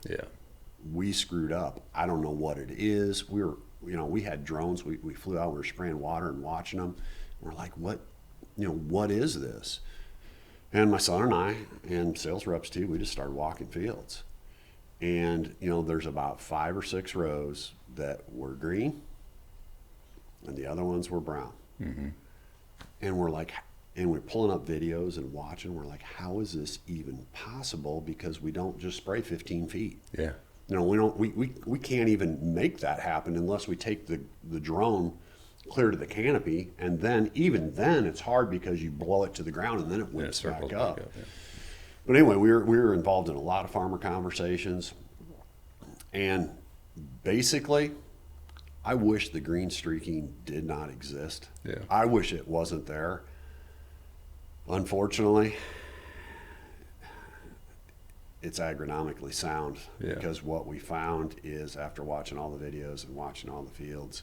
We screwed up. I don't know what it is. We had drones. We flew out. We were spraying water and watching them. We're like, what is this? And my son and I, and sales reps too, we just started walking fields. And, there's about 5 or 6 rows that were green, and the other ones were brown. And we're pulling up videos and watching. We're like, how is this even possible? Because we don't just spray 15 feet. We can't even make that happen unless we take the drone clear to the canopy, and then even then it's hard because you blow it to the ground and then it whips back up. But anyway, we were involved in a lot of farmer conversations, and basically, I wish the green streaking did not exist. I wish it wasn't there. Unfortunately, it's agronomically sound, because what we found is, after watching all the videos and watching all the fields,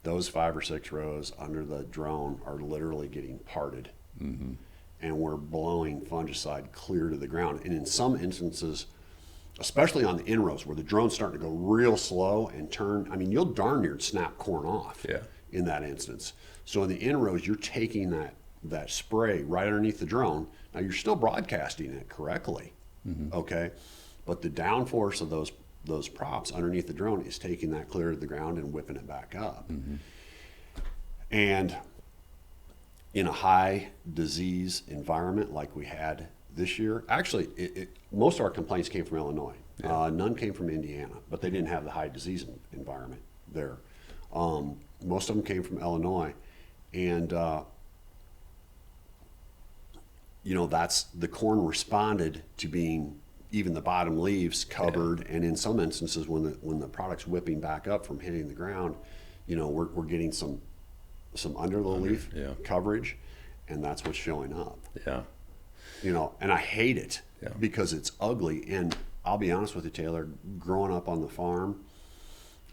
those 5 or 6 rows under the drone are literally getting parted. And we're blowing fungicide clear to the ground. And in some instances, especially on the in-rows where the drone's starting to go real slow and turn, you'll darn near snap corn off in that instance. So in the in-rows, you're taking that spray right underneath the drone. Now you're still broadcasting it correctly, okay? But the downforce of those props underneath the drone is taking that clear to the ground and whipping it back up. And in a high disease environment like we had this year, actually, most of our complaints came from Illinois. None came from Indiana, but they didn't have the high disease environment there. Most of them came from Illinois, and that's the corn responded to being, even the bottom leaves covered, and in some instances, when the product's whipping back up from hitting the ground, we're getting some under the leaf coverage, and that's what's showing up. And I hate it because it's ugly. And I'll be honest with you, Taylor, growing up on the farm,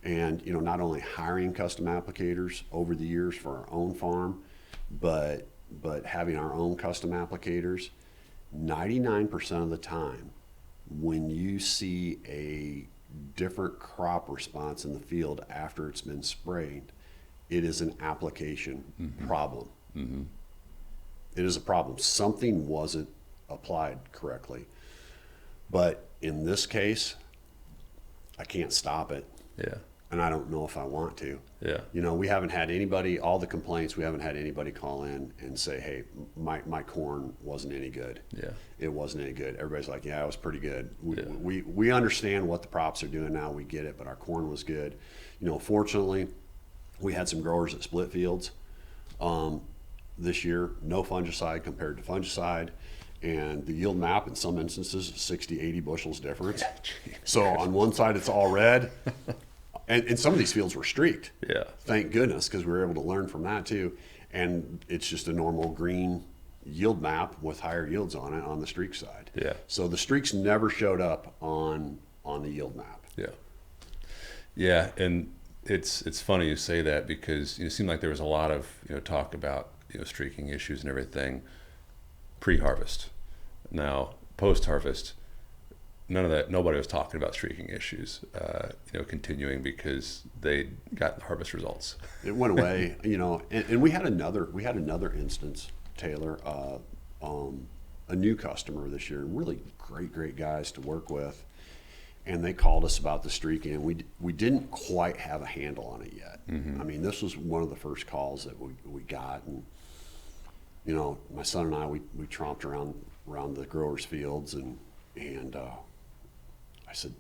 and not only hiring custom applicators over the years for our own farm, but having our own custom applicators, 99% of the time, when you see a different crop response in the field after it's been sprayed, it is an application problem. It is a problem. Something wasn't applied correctly. But in this case, I can't stop it. And I don't know if I want to. We haven't had anybody, all the complaints, we haven't had anybody call in and say, hey, my corn wasn't any good. It wasn't any good. Everybody's like, yeah, it was pretty good. We understand what the props are doing now. We get it, but our corn was good. Fortunately, we had some growers that split fields this year, no fungicide compared to fungicide. and the yield map in some instances is 60, 80 bushels difference. Gee. So on one side it's all red, and some of these fields were streaked. Yeah. Thank goodness, because we were able to learn from that too. And it's just a normal green yield map with higher yields on it on the streak side. Yeah. So the streaks never showed up on the yield map. Yeah. Yeah, and it's funny you say that, because it seemed like there was a lot of talk about streaking issues and everything pre-harvest. Now post-harvest, none of that. Nobody was talking about streaking issues. Continuing because they got the harvest results. It went away, and we had another instance, Taylor, a new customer this year, really great guys to work with. And they called us about the streaking, and we didn't quite have a handle on it yet. Mm-hmm. I mean, this was one of the first calls that we got, and my son and I we tromped around the growers' fields, and I said,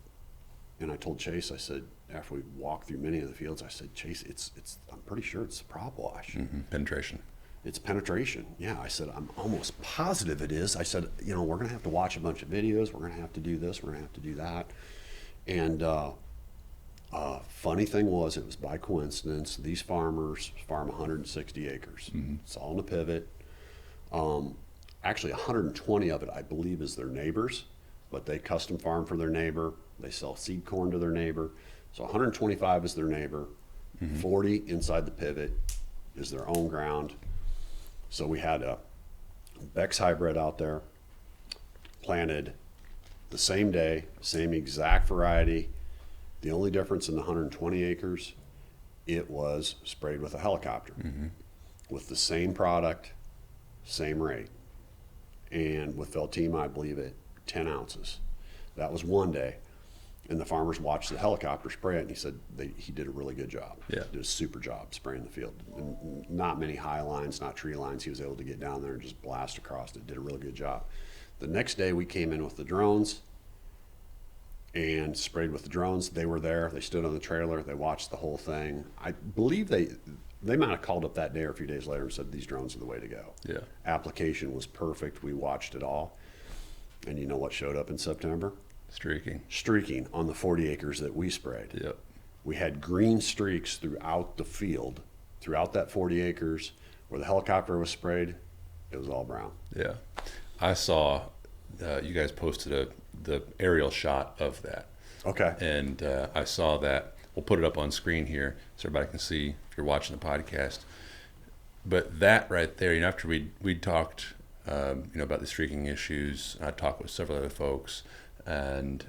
and I told Chase, I said, after we walked through many of the fields, I said, Chase, it's I'm pretty sure it's the prop wash. Mm-hmm. Penetration. It's penetration. Yeah, I said, I'm almost positive it is. I said, we're going to have to watch a bunch of videos. We're going to have to do this. We're going to have to do that. And funny thing was, it was by coincidence. These farmers farm 160 acres. Mm-hmm. It's all in a pivot. Actually, 120 of it, I believe, is their neighbors, but they custom farm for their neighbor. They sell seed corn to their neighbor. So 125 is their neighbor. Mm-hmm. 40 inside the pivot is their own ground. So we had a Beck's hybrid out there, planted the same day, same exact variety. The only difference in the 120 acres, it was sprayed with a helicopter, mm-hmm. with the same product, same rate. And with Veltima, I believe at 10 ounces. That was one day. And the farmers watched the helicopter spray it, and he said he did a really good job. Yeah. Did a super job spraying the field. And not many high lines, not tree lines. He was able to get down there and just blast across it. Did a really good job. The next day we came in with the drones and sprayed with the drones. They were there. They stood on the trailer. They watched the whole thing. I believe they might have called up that day or a few days later and said, these drones are the way to go. Yeah. Application was perfect. We watched it all. And you know what showed up in September? Streaking on the 40 acres that we sprayed. Yep. We had green streaks throughout the field, throughout that 40 acres. Where the helicopter was sprayed, it was all brown. Yeah. I saw you guys posted the aerial shot of that. Okay. And I saw that. We'll put it up on screen here so everybody can see if you're watching the podcast. But that right there, after we talked about the streaking issues, I talked with several other folks, and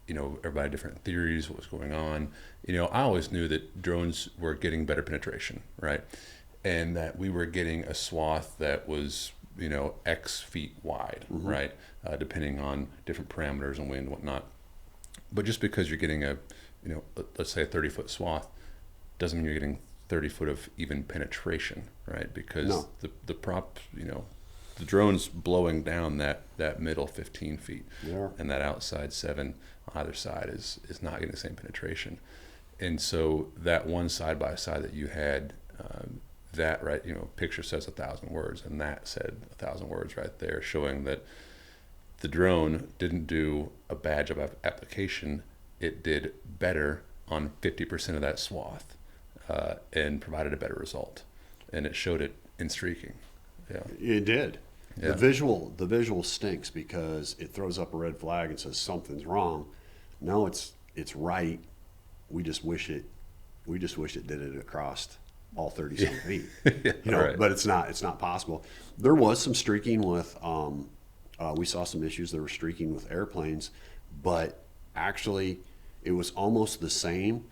everybody had different theories, what was going on. I always knew that drones were getting better penetration, right? And that we were getting a swath that was X feet wide, mm-hmm. right? Depending on different parameters and wind and whatnot. But just because you're getting a let's say a 30-foot swath doesn't mean you're getting 30 foot of even penetration, right? Because no. the prop, the drone's blowing down that middle 15 feet, yeah. and that outside 7 on either side is not getting the same penetration. And so that one side by side that you had, that right, picture says 1,000 words, and that said 1,000 words right there, showing that the drone didn't do a bad job of application. It did better on 50% of that swath, and provided a better result. And it showed it in streaking. Yeah, it did. Yeah. The visual stinks because it throws up a red flag and says something's wrong. No, it's right. We just wish it did it across all 30 some feet. Right. But it's not possible. There was some streaking with we saw some issues. There were streaking with airplanes, but actually it was almost the same.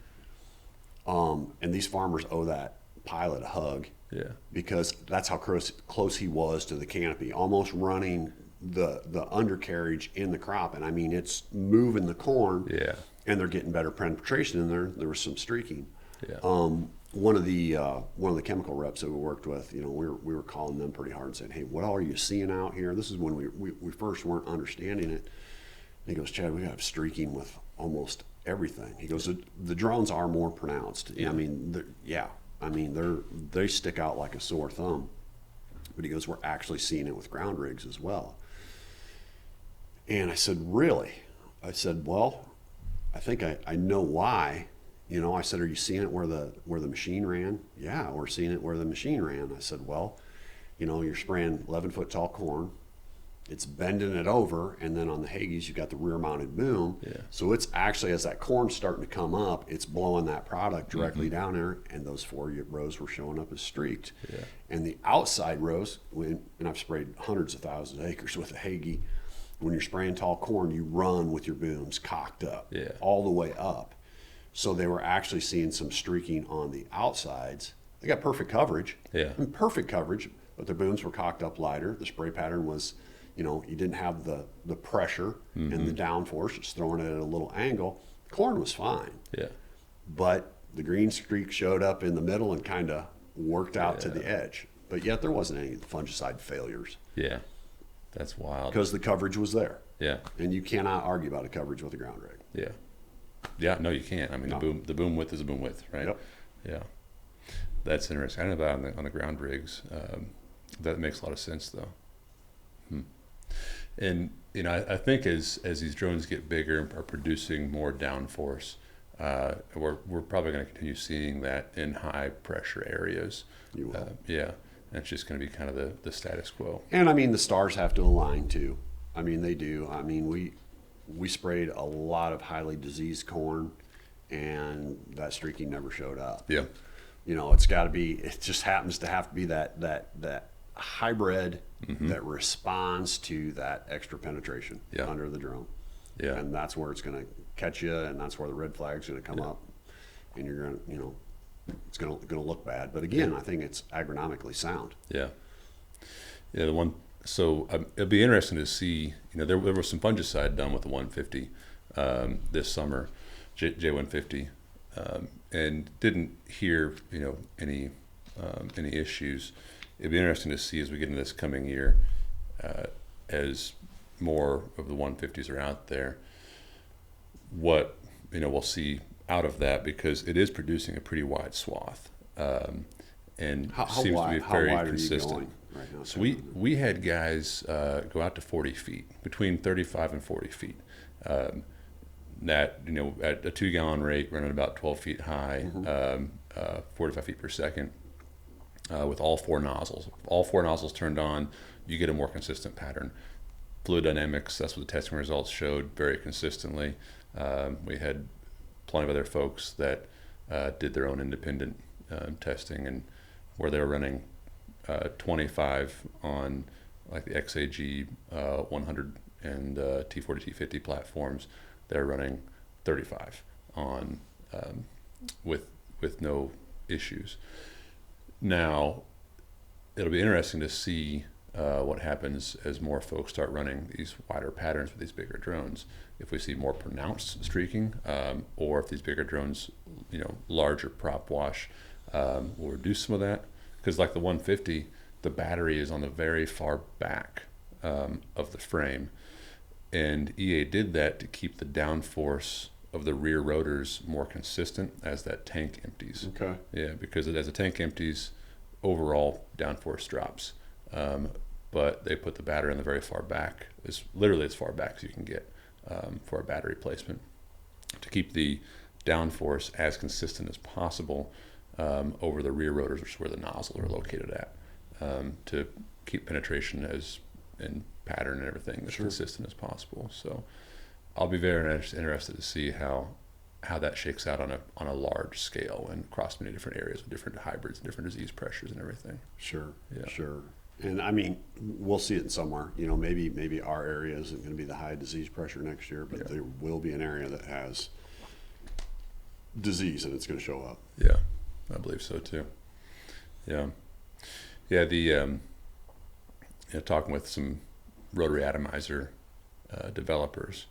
And these farmers owe that pilot a hug. Yeah. Because that's how close he was to the canopy, almost running the undercarriage in the crop. And I mean, it's moving the corn. Yeah. And they're getting better penetration in there. There was some streaking. Yeah. One of the chemical reps that we worked with, we were calling them pretty hard and saying, hey, what all are you seeing out here? This is when we first weren't understanding it. And he goes, Chad, we have streaking with almost everything. He goes, the drones are more pronounced. Yeah. I mean, they stick out like a sore thumb. But he goes, we're actually seeing it with ground rigs as well. And I said, really? I said, well, I think I know why. You know, I said, are you seeing it where the machine ran? Yeah, we're seeing it where the machine ran. I said, well, you know, you're spraying 11-foot tall corn. It's bending it over, and then on the Hagies, you've got the rear mounted boom. Yeah. So it's actually, as that corn's starting to come up, it's blowing that product directly down there, and those 4 rows were showing up as streaked. Yeah. And the outside rows, and I've sprayed hundreds of thousands of acres with a Hagie, when you're spraying tall corn, you run with your booms cocked up all the way up. So they were actually seeing some streaking on the outsides. They got perfect coverage. Yeah. I mean, perfect coverage, but the booms were cocked up lighter. The spray pattern was, you know, you didn't have the pressure and the downforce. It's throwing it at a little angle. Corn was fine. Yeah. But the green streak showed up in the middle and kind of worked out to the edge. But yet there wasn't any fungicide failures. Yeah. That's wild. Because the coverage was there. Yeah. And you cannot argue about a coverage with a ground rig. Yeah. Yeah, no, you can't. I mean, No. the boom width is a boom width, right? Yep. Yeah. That's interesting. I don't know about on the ground rigs. That makes a lot of sense, though. And, you know, I think as these drones get bigger and are producing more downforce, we're probably going to continue seeing that in high pressure areas. You will. Yeah. And it's just going to be kind of the status quo. And I mean, the stars have to align too. I mean, they do. I mean, we sprayed a lot of highly diseased corn, and that streaking never showed up. Yeah. You know, it's got to be. It just happens to have to be that hybrid that responds to that extra penetration under the drone. Yeah. And that's where it's going to catch you, and that's where the red flag's going to come up, and you're going to, you know, it's going to look bad. But again, I think it's agronomically sound. Yeah. Yeah. So it'll be interesting to see. You know, there was some fungicide done with the 150 this summer, J150, and didn't hear, you know, any issues. It'd be interesting to see as we get into this coming year, as more of the 150s are out there, what, you know, we'll see out of that, because it is producing a pretty wide swath, and How seems wide, to be very how wide consistent. Are you going right now? So we had guys go out to 40 feet, between 35 and 40 feet. That, you know, at a 2-gallon rate, running about 12 feet high, 45 feet per second, with all 4 nozzles. All 4 nozzles turned on, you get a more consistent pattern. Fluid dynamics, that's what the testing results showed very consistently. We had plenty of other folks that did their own independent testing, and where they were running 25 on like the XAG 100 and T40, T50 platforms, they're running 35 on with no issues. Now, it'll be interesting to see what happens as more folks start running these wider patterns with these bigger drones. If we see more pronounced streaking, or if these bigger drones, you know, larger prop wash, will reduce some of that. Because like the 150, the battery is on the very far back of the frame, and EA did that to keep the downforce of the rear rotors more consistent as that tank empties. Okay. Yeah, because as the tank empties, overall downforce drops. But they put the battery on the very far back, literally as far back as you can get, for a battery placement, to keep the downforce as consistent as possible over the rear rotors, which is where the nozzles are located at, to keep penetration and pattern and everything as consistent as possible. So I'll be very interested to see how that shakes out on a large scale and across many different areas with different hybrids and different disease pressures and everything. Sure. Yeah. Sure. And I mean, we'll see it in somewhere. You know, maybe our area isn't going to be the high disease pressure next year, but there will be an area that has disease and it's going to show up. Yeah, I believe so too. Yeah. Yeah. Talking with some rotary atomizer developers,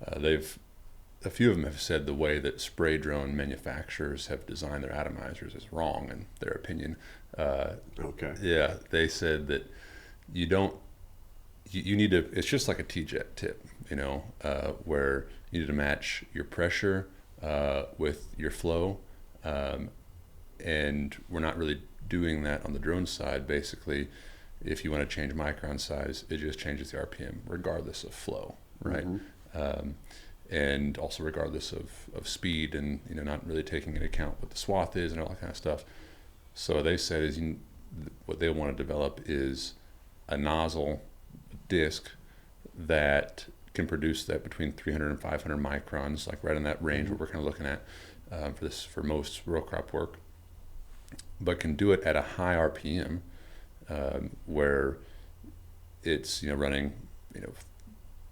a few of them have said the way that spray drone manufacturers have designed their atomizers is wrong in their opinion. Okay. Yeah, they said that you need to, it's just like a T-jet tip, you know, where you need to match your pressure with your flow, and we're not really doing that on the drone side. Basically, if you want to change micron size, it just changes the RPM regardless of flow. right? And also regardless of speed, and not really taking into account what the swath is and all that kind of stuff. So they said what they want to develop is a nozzle disc that can produce that between 300 and 500 microns, like right in that range where we're kind of looking at for most row crop work, but can do it at a high RPM where it's running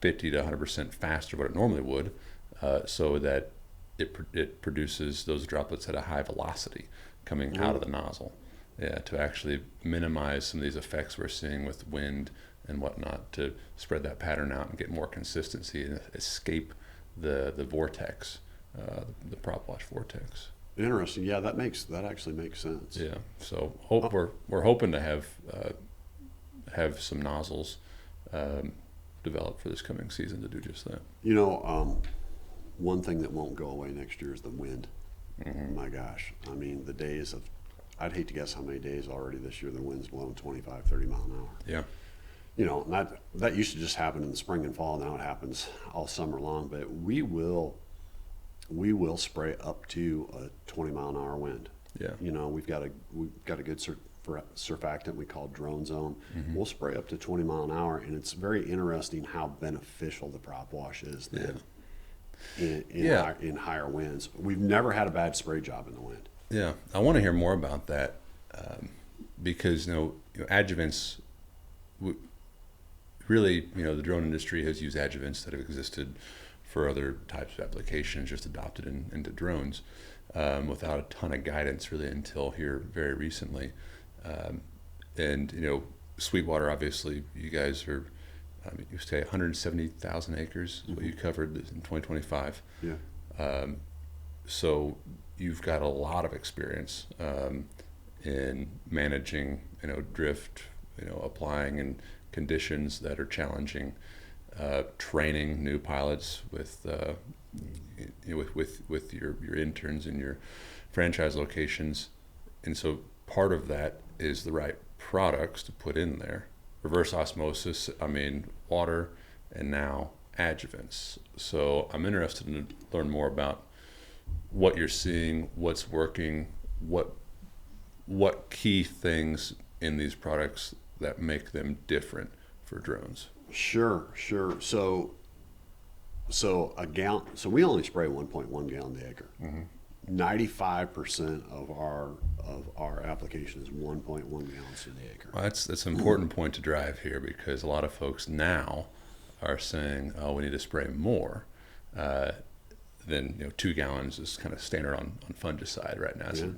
50 to 100% faster what it normally would, so that it produces those droplets at a high velocity coming out of the nozzle. Yeah, to actually minimize some of these effects we're seeing with wind and whatnot, to spread that pattern out and get more consistency and escape the vortex, the prop wash vortex. Interesting. Yeah, that actually makes sense. Yeah. So we're hoping to have some nozzles developed for this coming season to do just that. One thing that won't go away next year is the wind. My gosh. I mean, the days of, I'd hate to guess how many days already this year the wind's blowing 25, 30 mile an hour. Yeah. That used to just happen in the spring and fall. Now it happens all summer long, but we will spray up to a 20 mile an hour wind. Yeah. We've got a good surfactant we call drone zone. We'll spray up to 20 mile an hour, and it's very interesting how beneficial the prop wash is then. In higher winds. We've never had a bad spray job in the wind. Yeah, I want to hear more about that, because adjuvants. Really, the drone industry has used adjuvants that have existed for other types of applications, just adopted into drones, without a ton of guidance really until here very recently. And Sweetwater, obviously, you guys are. You say 170,000 acres is what you covered in 2025. Yeah. So you've got a lot of experience in managing, drift, applying in conditions that are challenging, training new pilots with your interns in your franchise locations, and so part of that is the right products to put in there. Reverse osmosis, water, and now adjuvants. So I'm interested in learn more about what you're seeing, what's working, what key things in these products that make them different for drones. Sure. So a gallon. So we only spray 1.1 gallon to acre. 95% of our application is 1.1 gallons to the acre. Well, that's an important point to drive here, because a lot of folks now are saying, "Oh, we need to spray more." Then 2 gallons is kind of standard on fungicide right now. So,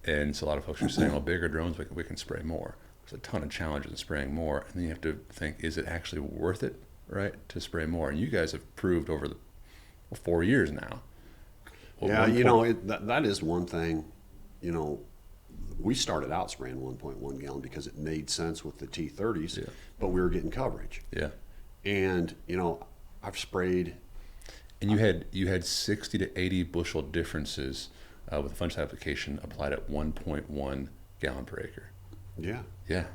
and so a lot of folks are saying, "Well, bigger drones, we can spray more." There's a ton of challenges in spraying more, and then you have to think, is it actually worth it, right, to spray more? And you guys have proved over the 4 years now. That is one thing. We started out spraying 1.1 gallon because it made sense with the T30s, but we were getting coverage. Yeah. And I've sprayed. And you had 60 to 80 bushel differences with the fungicide application applied at 1.1 gallon per acre. Yeah. Yeah.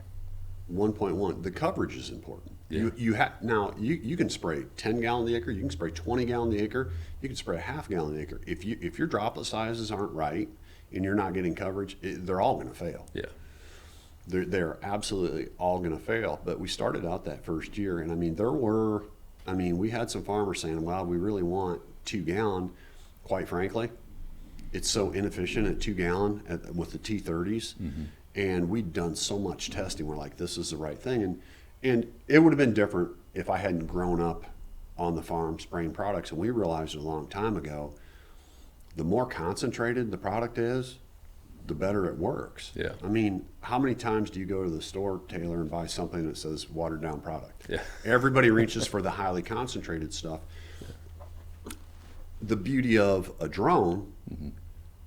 1.1. The coverage is important. Yeah. You can spray 10 gallon the acre. You can spray 20 gallon the acre. You can spray a half gallon the acre. If your droplet sizes aren't right and you're not getting coverage, they're all going to fail. Yeah. They're absolutely all going to fail. But we started out that first year, and we had some farmers saying, "Well, we really want 2 gallon." Quite frankly, it's so inefficient at 2 gallon with the T30s. And we'd done so much testing. We're like, this is the right thing. And it would have been different if I hadn't grown up on the farm spraying products. And we realized a long time ago, the more concentrated the product is, the better it works. Yeah. How many times do you go to the store, Taylor, and buy something that says watered down product? Yeah. Everybody reaches for the highly concentrated stuff. Yeah. The beauty of a drone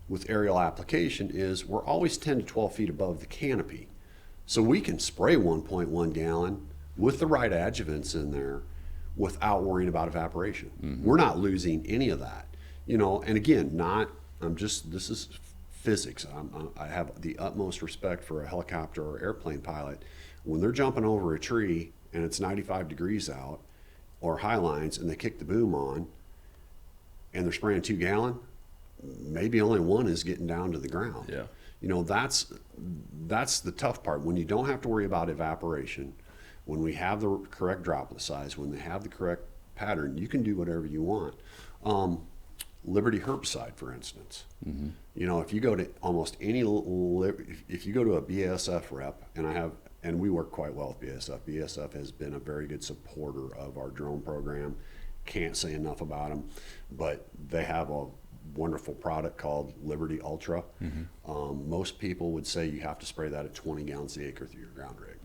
with aerial application is we're always 10 to 12 feet above the canopy. So we can spray 1.1 gallon with the right adjuvants in there without worrying about evaporation. We're not losing any of that. And again, this is physics. I have the utmost respect for a helicopter or airplane pilot. When they're jumping over a tree and it's 95 degrees out or Highlines and they kick the boom on and they're spraying 2 gallon, maybe only one is getting down to the ground. Yeah. You know, that's the tough part. When you don't have to worry about evaporation, when we have the correct droplet size, when they have the correct pattern, you can do whatever you want. Liberty herbicide, for instance. Mm-hmm. You know, if you go to almost any, if you go to a BASF rep, and we work quite well with BASF. BASF has been a very good supporter of our drone program. Can't say enough about them, but they have a wonderful product called Liberty Ultra. Mm-hmm. Most people would say you have to spray that at 20 gallons the acre through your ground rig.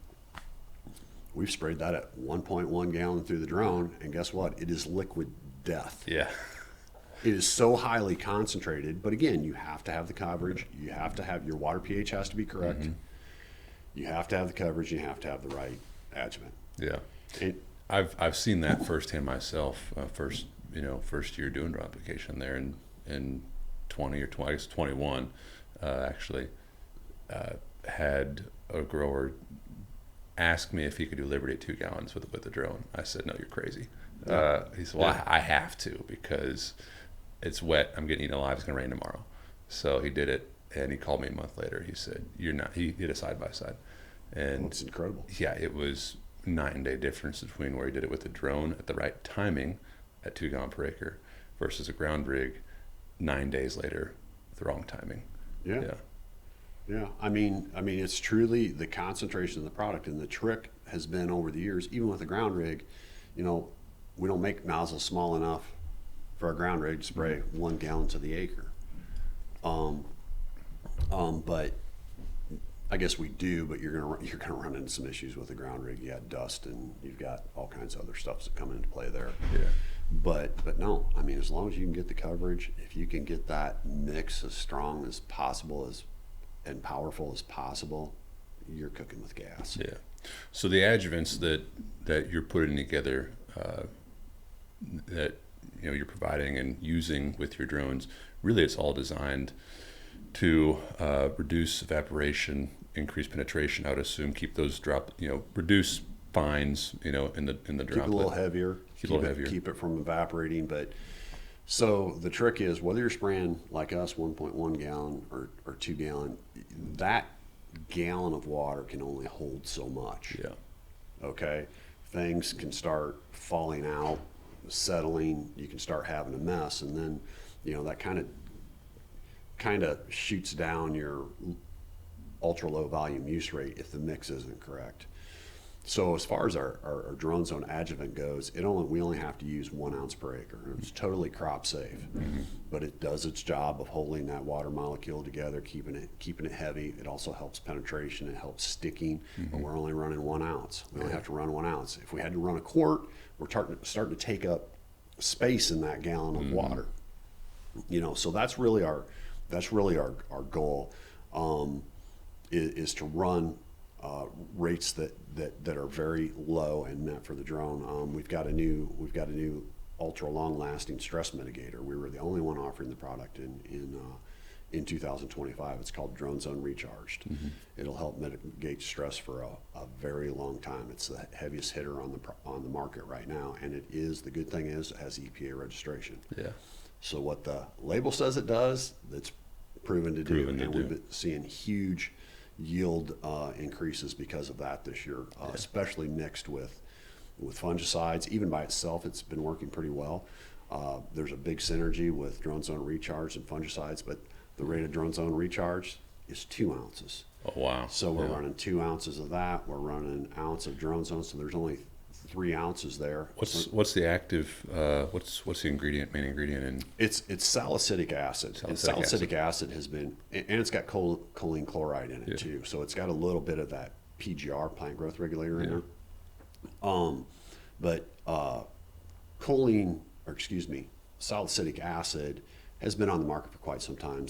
We've sprayed that at 1.1 gallon through the drone, and guess what? It is liquid death. Yeah. It is so highly concentrated, but again, you have to have the coverage. You have to have your water pH has to be correct. Mm-hmm. You have to have the coverage. You have to have the right adjuvant. Yeah. I've seen that firsthand myself. First year doing drone application there in 21, actually, had a grower ask me if he could do Liberty at 2 gallons with the drone. I said, no, you're crazy. He said, well, I have to because it's wet. I'm getting eaten alive. It's going to rain tomorrow. So he did it, and he called me a month later. He said, you're not. He did a side by side, and it's incredible. Yeah, it was night and day difference between where he did it with the drone at the right timing at 2 gallon per acre versus a ground rig 9 days later with the wrong timing. Yeah. I mean, it's truly the concentration of the product, and the trick has been over the years, even with the ground rig, you know, we don't make nozzles small enough for our ground rig to spray 1 gallon to the acre. But I guess we do, but you're gonna run into some issues with the ground rig. You got dust, and you've got all kinds of other stuff that come into play there. Yeah. But no, I mean, as long as you can get the coverage, if you can get that mix as strong as possible and powerful as possible, you're cooking with gas. Yeah. So the adjuvants that you're putting together, that you're providing and using with your drones, really it's all designed to reduce evaporation, increase penetration. I would assume keep those reduce fines, in the droplet. Keep it a little heavier. Keep it from evaporating. But so the trick is, whether you're spraying like us 1.1 gallon or 2 gallon, that gallon of water can only hold so much. Yeah. Okay. Things can start falling out, settling. You can start having a mess, and then that kind of shoots down your ultra low volume use rate if the mix isn't correct. So as far as our drone zone adjuvant goes, we only have to use 1 ounce per acre. It's totally crop safe, mm-hmm. but it does its job of holding that water molecule together, keeping it heavy. It also helps penetration. It helps sticking. Mm-hmm. But we're only running 1 ounce. We only have to run 1 ounce. If we had to run a quart, we're starting to take up space in that gallon of mm-hmm. water. So that's really our goal, is to run rates that are very low and meant for the drone. We've got a new ultra long lasting stress mitigator. We were the only one offering the product in 2025. It's called Drone Zone Recharged. Mm-hmm. It'll help mitigate stress for a very long time. It's the heaviest hitter on the market right now, and the good thing is it has EPA registration. Yeah. So what the label says it does, it's proven to do. We've been seeing huge yield increases because of that this year, especially mixed with fungicides. Even by itself, it's been working pretty well. There's a big synergy with Drone Zone Recharge and fungicides, but the rate of Drone Zone Recharge is 2 ounces. Oh, wow. So we're running 2 ounces of that. We're running an ounce of Drone Zone, so there's only 3 ounces there. What's the active? What's the main ingredient in? It's salicylic acid. Salicylic acid has been, and it's got choline chloride in it too. So it's got a little bit of that PGR, plant growth regulator, in there. But salicylic acid has been on the market for quite some time.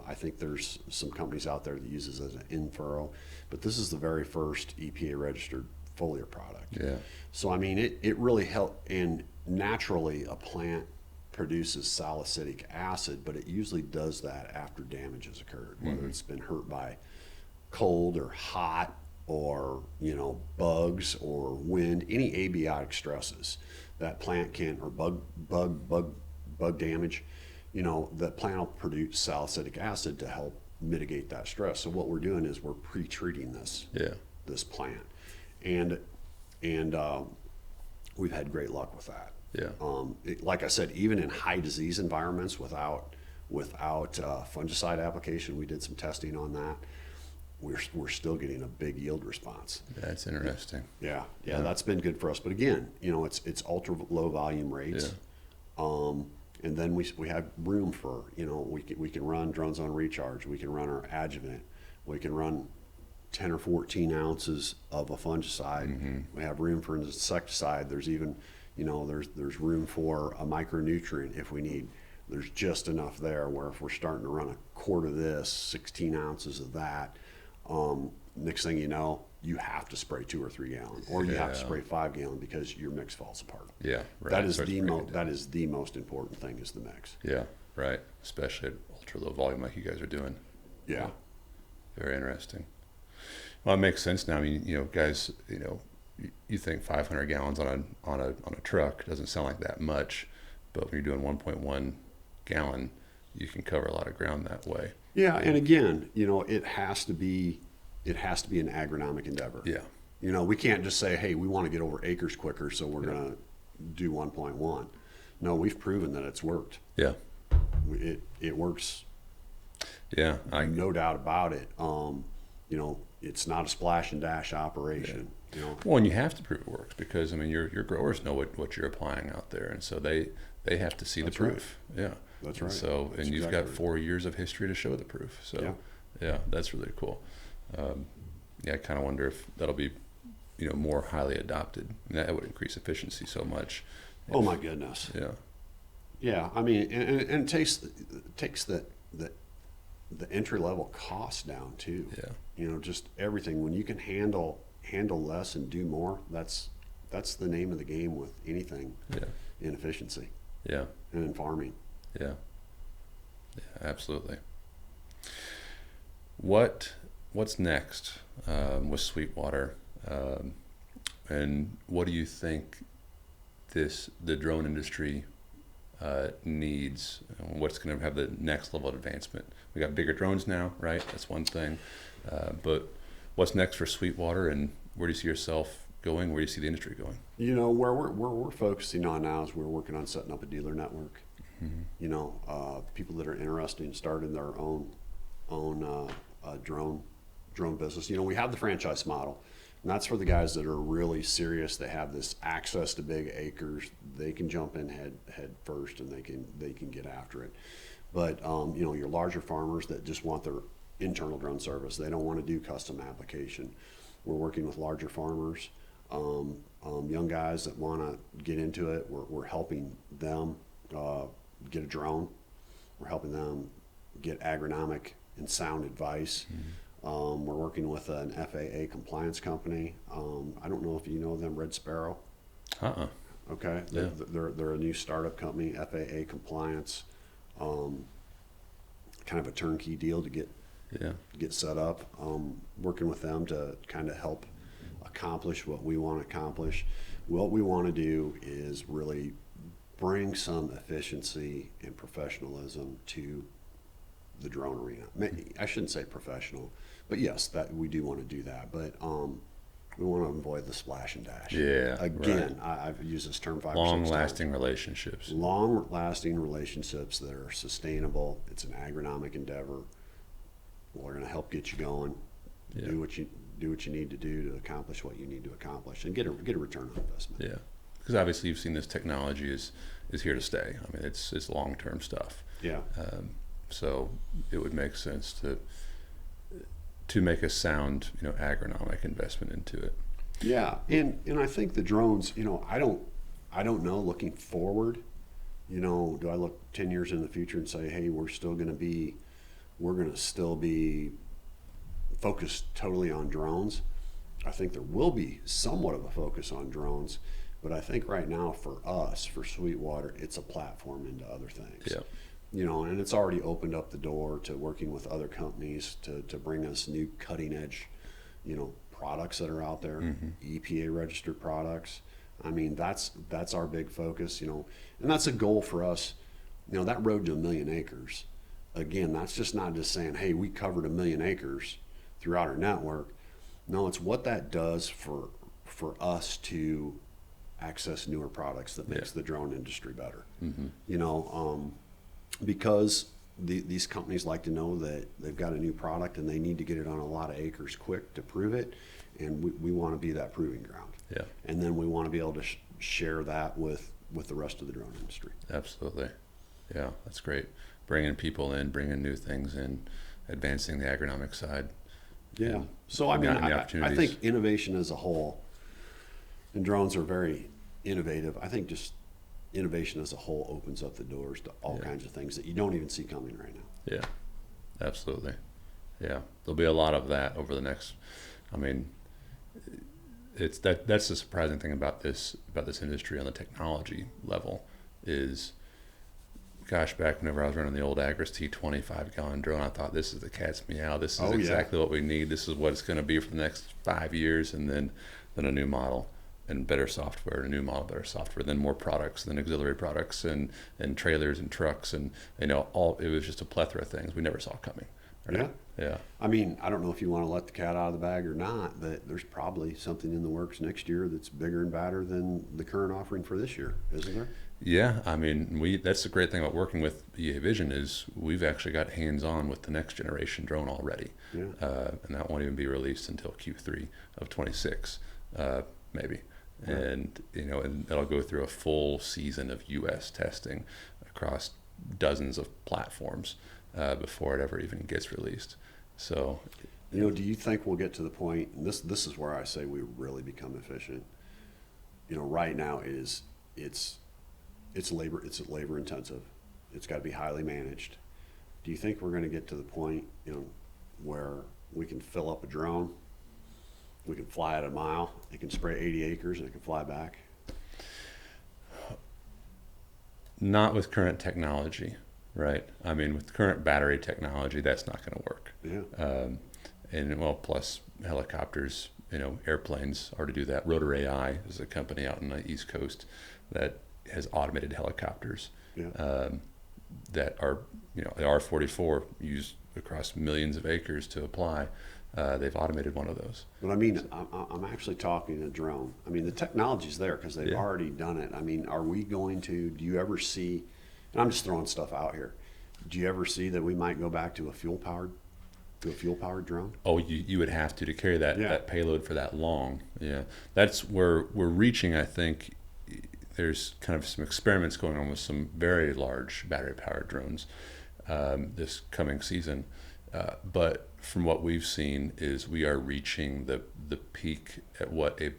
I think there's some companies out there that uses it as an in-furrow, but this is the very first EPA registered foliar product. Yeah. So I mean, it really helped. And naturally, a plant produces salicylic acid, but it usually does that after damage has occurred, whether it's been hurt by cold or hot or, bugs or wind, any abiotic stresses that plant can, or bug damage, that plant will produce salicylic acid to help mitigate that stress. So what we're doing is we're pre-treating this plant, and we've had great luck with that. Like I said, even in high disease environments without fungicide application, we did some testing on that. We're still getting a big yield response. That's interesting. Yeah, that's been good for us. But again, it's ultra low volume rates. And then we have room for, we can run drones on recharge. We can run our adjuvant. We can run 10 or 14 ounces of a fungicide. We have room for an insecticide. There's even, there's room for a micronutrient if we need. There's just enough there where if we're starting to run a quart of this, 16 ounces of that, next thing you know, you have to spray 2 or 3 gallon, or you have to spray 5 gallon because your mix falls apart. That is the most important thing, is the mix. Especially at ultra low volume like you guys are doing. Very interesting. Well, it makes sense now. I mean, guys, you think 500 gallons on a truck doesn't sound like that much, but when you're doing 1.1 gallon, you can cover a lot of ground that way. And again, it has to be an agronomic endeavor. We can't just say, hey, we want to get over acres quicker, so we're going to do 1.1. No, we've proven that it's worked. It works. No doubt about it. It's not a splash and dash operation. Well, and you have to prove it works because your growers know what you're applying out there, and so they have to see the proof. That's right. So and you've got 4 years of history to show the proof. So that's really cool. I kind of wonder if that'll be more highly adopted. And that would increase efficiency so much. Oh my goodness. I mean, and it takes the entry level cost down too. Just everything. When you can handle less and do more, that's the name of the game with anything in efficiency. And in farming. Absolutely. What's next with Sweetwater, and what do you think the drone industry needs? What's going to have the next level of advancement? We got bigger drones now, right? That's one thing. But what's next for Sweetwater, and where do you see yourself going? Where do you see the industry going? Where we're focusing on now is we're working on setting up a dealer network. People that are interested in starting their own drone business. We have the franchise model, and that's for the guys that are really serious. They have this access to big acres. They can jump in head first, and they can get after it. But your larger farmers that just want their internal drone service, they don't want to do custom application. We're working with larger farmers, young guys that want to get into it. We're helping them get a drone. We're helping them get agronomic and sound advice. We're working with an FAA compliance company. I don't know if you know them, Red Sparrow. Okay. They're a new startup company, FAA compliance, kind of a turnkey deal to get set up. Working with them to kind of help accomplish what we want to accomplish. What we want to do is really bring some efficiency and professionalism to the drone arena. I shouldn't say professional, but yes, that we do want to do that. But we want to avoid the splash and dash. Again, I've used this term 5 or 6 times. Long-lasting relationships. Long-lasting relationships that are sustainable. It's an agronomic endeavor. We're going to help get you going. Do what you need to do to accomplish what you need to accomplish, and get a return on investment. Because obviously you've seen this technology is here to stay. I mean, it's long-term stuff. So it would make sense to make a sound, agronomic investment into it. And I think the drones, I don't know looking forward, do I look 10 years in the future and say, hey, we're going to still be focused totally on drones? I think there will be somewhat of a focus on drones, but I think right now for us, for Sweetwater, it's a platform into other things. And it's already opened up the door to working with other companies to bring us new cutting edge, products that are out there, EPA registered products. I mean, that's our big focus, you know, and that's a goal for us. You know, that road to 1,000,000 acres. Again, that's just not just saying, hey, we covered 1,000,000 acres throughout our network. No, it's what that does for us to access newer products that makes the drone industry better. You know, because these companies like to know that they've got a new product and they need to get it on a lot of acres quick to prove it, and we want to be that proving ground. Yeah. And then we want to be able to share that with the rest of the drone industry. Absolutely. Yeah, that's great. Bringing people in, bringing new things in, advancing the agronomic side. Yeah. So I mean, Gotten the I opportunities. think innovation as a whole, and drones are very innovative. I think just innovation as a whole opens up the doors to all kinds of things that you don't even see coming right now. Yeah, absolutely. Yeah, there'll be a lot of that over the next. I mean, it's that's the surprising thing about this industry on the technology level is, gosh, back whenever I was running the old Agris T20 5-gallon drone, I thought this is the cat's meow. This is exactly what we need. This is what it's going to be for the next 5 years, and then a new model and better software, a new model, better software, then more products, then auxiliary products, and trailers and trucks, and you know, it was just a plethora of things we never saw coming. Right? Yeah. I mean, I don't know if you want to let the cat out of the bag or not, but there's probably something in the works next year that's bigger and badder than the current offering for this year, isn't there? Yeah, I mean, that's the great thing about working with EA Vision is we've actually got hands-on with the next generation drone already. Yeah. And that won't even be released until Q3 of 26, maybe. Right. And, you know, and it'll go through a full season of US testing across dozens of platforms before it ever even gets released. So, you know, do you think we'll get to the point, and this is where I say we really become efficient. You know, right now it's labor intensive. It's got to be highly managed. Do you think we're going to get to the point, you know, where we can fill up a drone, we can fly it a mile, it can spray 80 acres, and it can fly back? Not with current technology, right? I mean, with current battery technology, that's not going to work. Yeah. And well, plus helicopters, you know, airplanes are to do that. Rotor AI is a company out in the East Coast that has automated helicopters that are, you know, the R44 used across millions of acres to apply. They've automated one of those. But I mean, I'm actually talking a drone. I mean, the technology's there because they've already done it. I mean, are we going to, do you ever see, and I'm just throwing stuff out here, do you ever see that we might go back to a fuel-powered drone? Oh, you would have to carry that payload for that long. Yeah, that's where we're reaching, I think. There's kind of some experiments going on with some very large battery-powered drones this coming season. But from what we've seen is we are reaching the peak at what a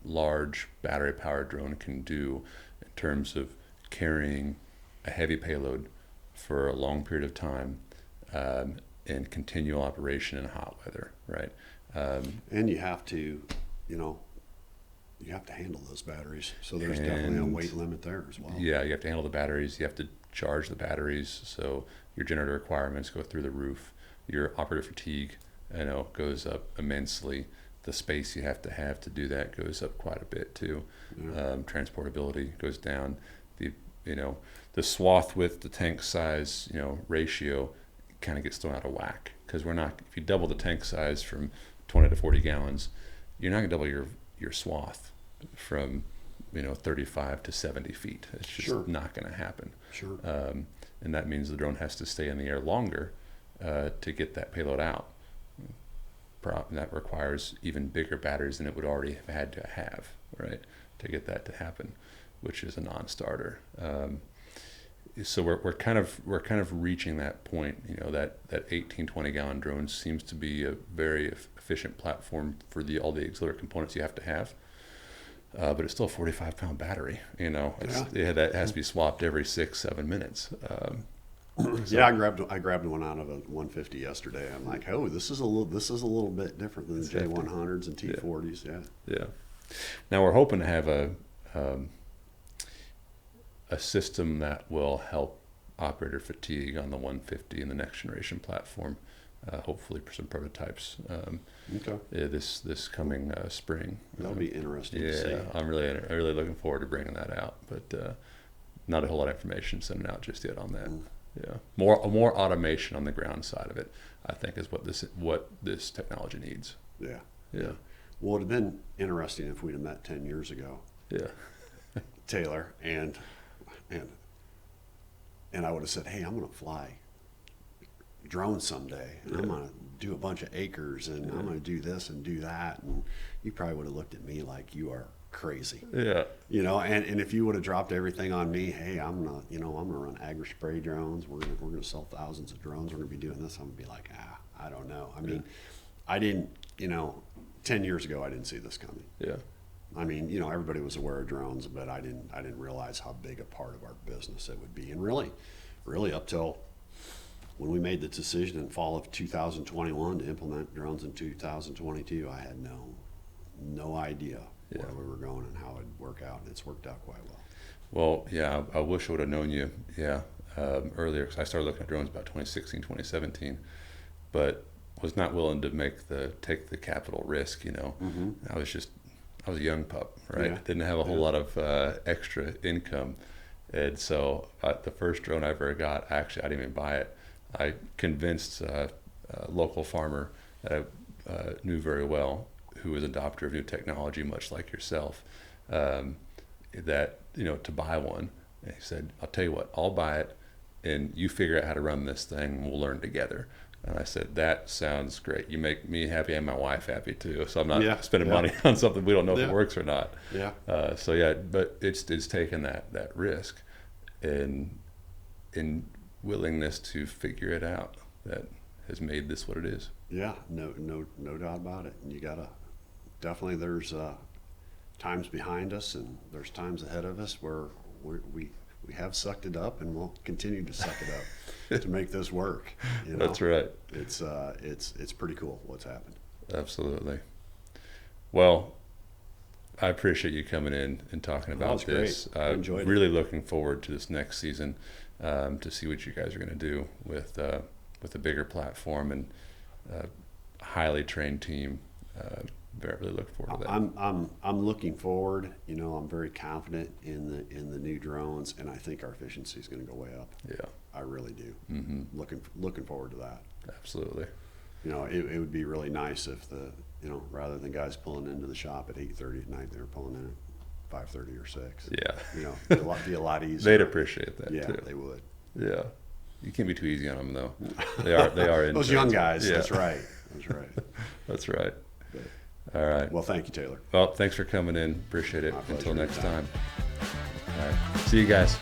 large battery-powered drone can do in terms of carrying a heavy payload for a long period of time and continual operation in hot weather, right? And you have to, you know, you have to handle those batteries. So there's definitely a weight limit there as well. Yeah, you have to handle the batteries. You have to charge the batteries. So your generator requirements go through the roof. Your operator fatigue, you know, goes up immensely. The space you have to do that goes up quite a bit too. Yeah. Transportability goes down. The swath width to tank size, you know, ratio kind of gets thrown out of whack because if you double the tank size from 20 to 40 gallons, you're not gonna double your swath from, you know, 35 to 70 feet. It's just not going to happen. Sure. And that means the drone has to stay in the air longer to get that payload out. And that requires even bigger batteries than it would already have had to have, right, to get that to happen, which is a non-starter. So we're kind of reaching that point. You know, that 18-20 gallon drone seems to be a very efficient platform for all the auxiliary components you have to have. But it's still a 45-pound battery. You know, that has to be swapped every 6-7 minutes. Yeah, I grabbed one out of a 150 yesterday. I'm like, oh, this is a little bit different than the J100s and T40s. Yeah. Now we're hoping to have a system that will help operator fatigue on the 150 and the next generation platform hopefully for some prototypes Okay. this coming spring. That'll be interesting to see. Yeah, I'm really looking forward to bringing that out, but not a whole lot of information sending out just yet on that. Yeah, more automation on the ground side of it, I think, is what this technology needs. Yeah. Yeah. Well, it'd have been interesting if we'd have met 10 years ago, Yeah. Taylor, and I would have said, hey, I'm going to fly drones someday, and I'm going to do a bunch of acres, and I'm going to do this and do that, and you probably would have looked at me like you are crazy. Yeah. You know, and if you would have dropped everything on me, hey, I'm gonna run agri spray drones. We're gonna sell thousands of drones. We're gonna be doing this. I'm gonna be like, I don't know. I mean, I didn't, 10 years ago, I didn't see this coming. Yeah. I mean, everybody was aware of drones, but I didn't realize how big a part of our business it would be. And really up till when we made the decision in fall of 2021 to implement drones in 2022, I had no idea where we were going and how it'd work out, and it's worked out quite well. Well, yeah, I wish I would have known you, earlier, because I started looking at drones about 2016, 2017, but was not willing to take the capital risk, Mm-hmm. I was a young pup, right? Yeah. Didn't have a whole lot of extra income. And so the first drone I ever got, actually, I didn't even buy it. I convinced a local farmer that I knew very well, who was an adopter of new technology, much like yourself, that, to buy one. And he said, I'll tell you what, I'll buy it, and you figure out how to run this thing, and we'll learn together. And I said, that sounds great. You make me happy and my wife happy too. So I'm not spending money on something we don't know if it works or not. Yeah. But it's taken that risk and willingness to figure it out that has made this what it is. Yeah, no doubt about it. And you gotta definitely, there's times behind us and there's times ahead of us where we have sucked it up, and we'll continue to suck it up to make this work. That's right. It's pretty cool what's happened. Absolutely. Well, I appreciate you coming in and talking about this. Great. I enjoyed really looking forward to this next season, to see what you guys are going to do with a bigger platform and highly trained team. Really looking forward to that. I'm looking forward. I'm very confident in the new drones, and I think our efficiency is going to go way up. Yeah, I really do. Mm-hmm. Looking forward to that. Absolutely. It would be really nice if rather than guys pulling into the shop at 8:30 at night, they were pulling in at 5:30 or 6. Yeah. It'd be a lot easier. They'd appreciate that. Yeah, too. they would. Yeah. You can't be too easy on them though. They are those young guys. Yeah. That's right. That's right. All right. Well, thank you, Taylor. Well, thanks for coming in. Appreciate it. My pleasure. Until next time. All right. See you guys.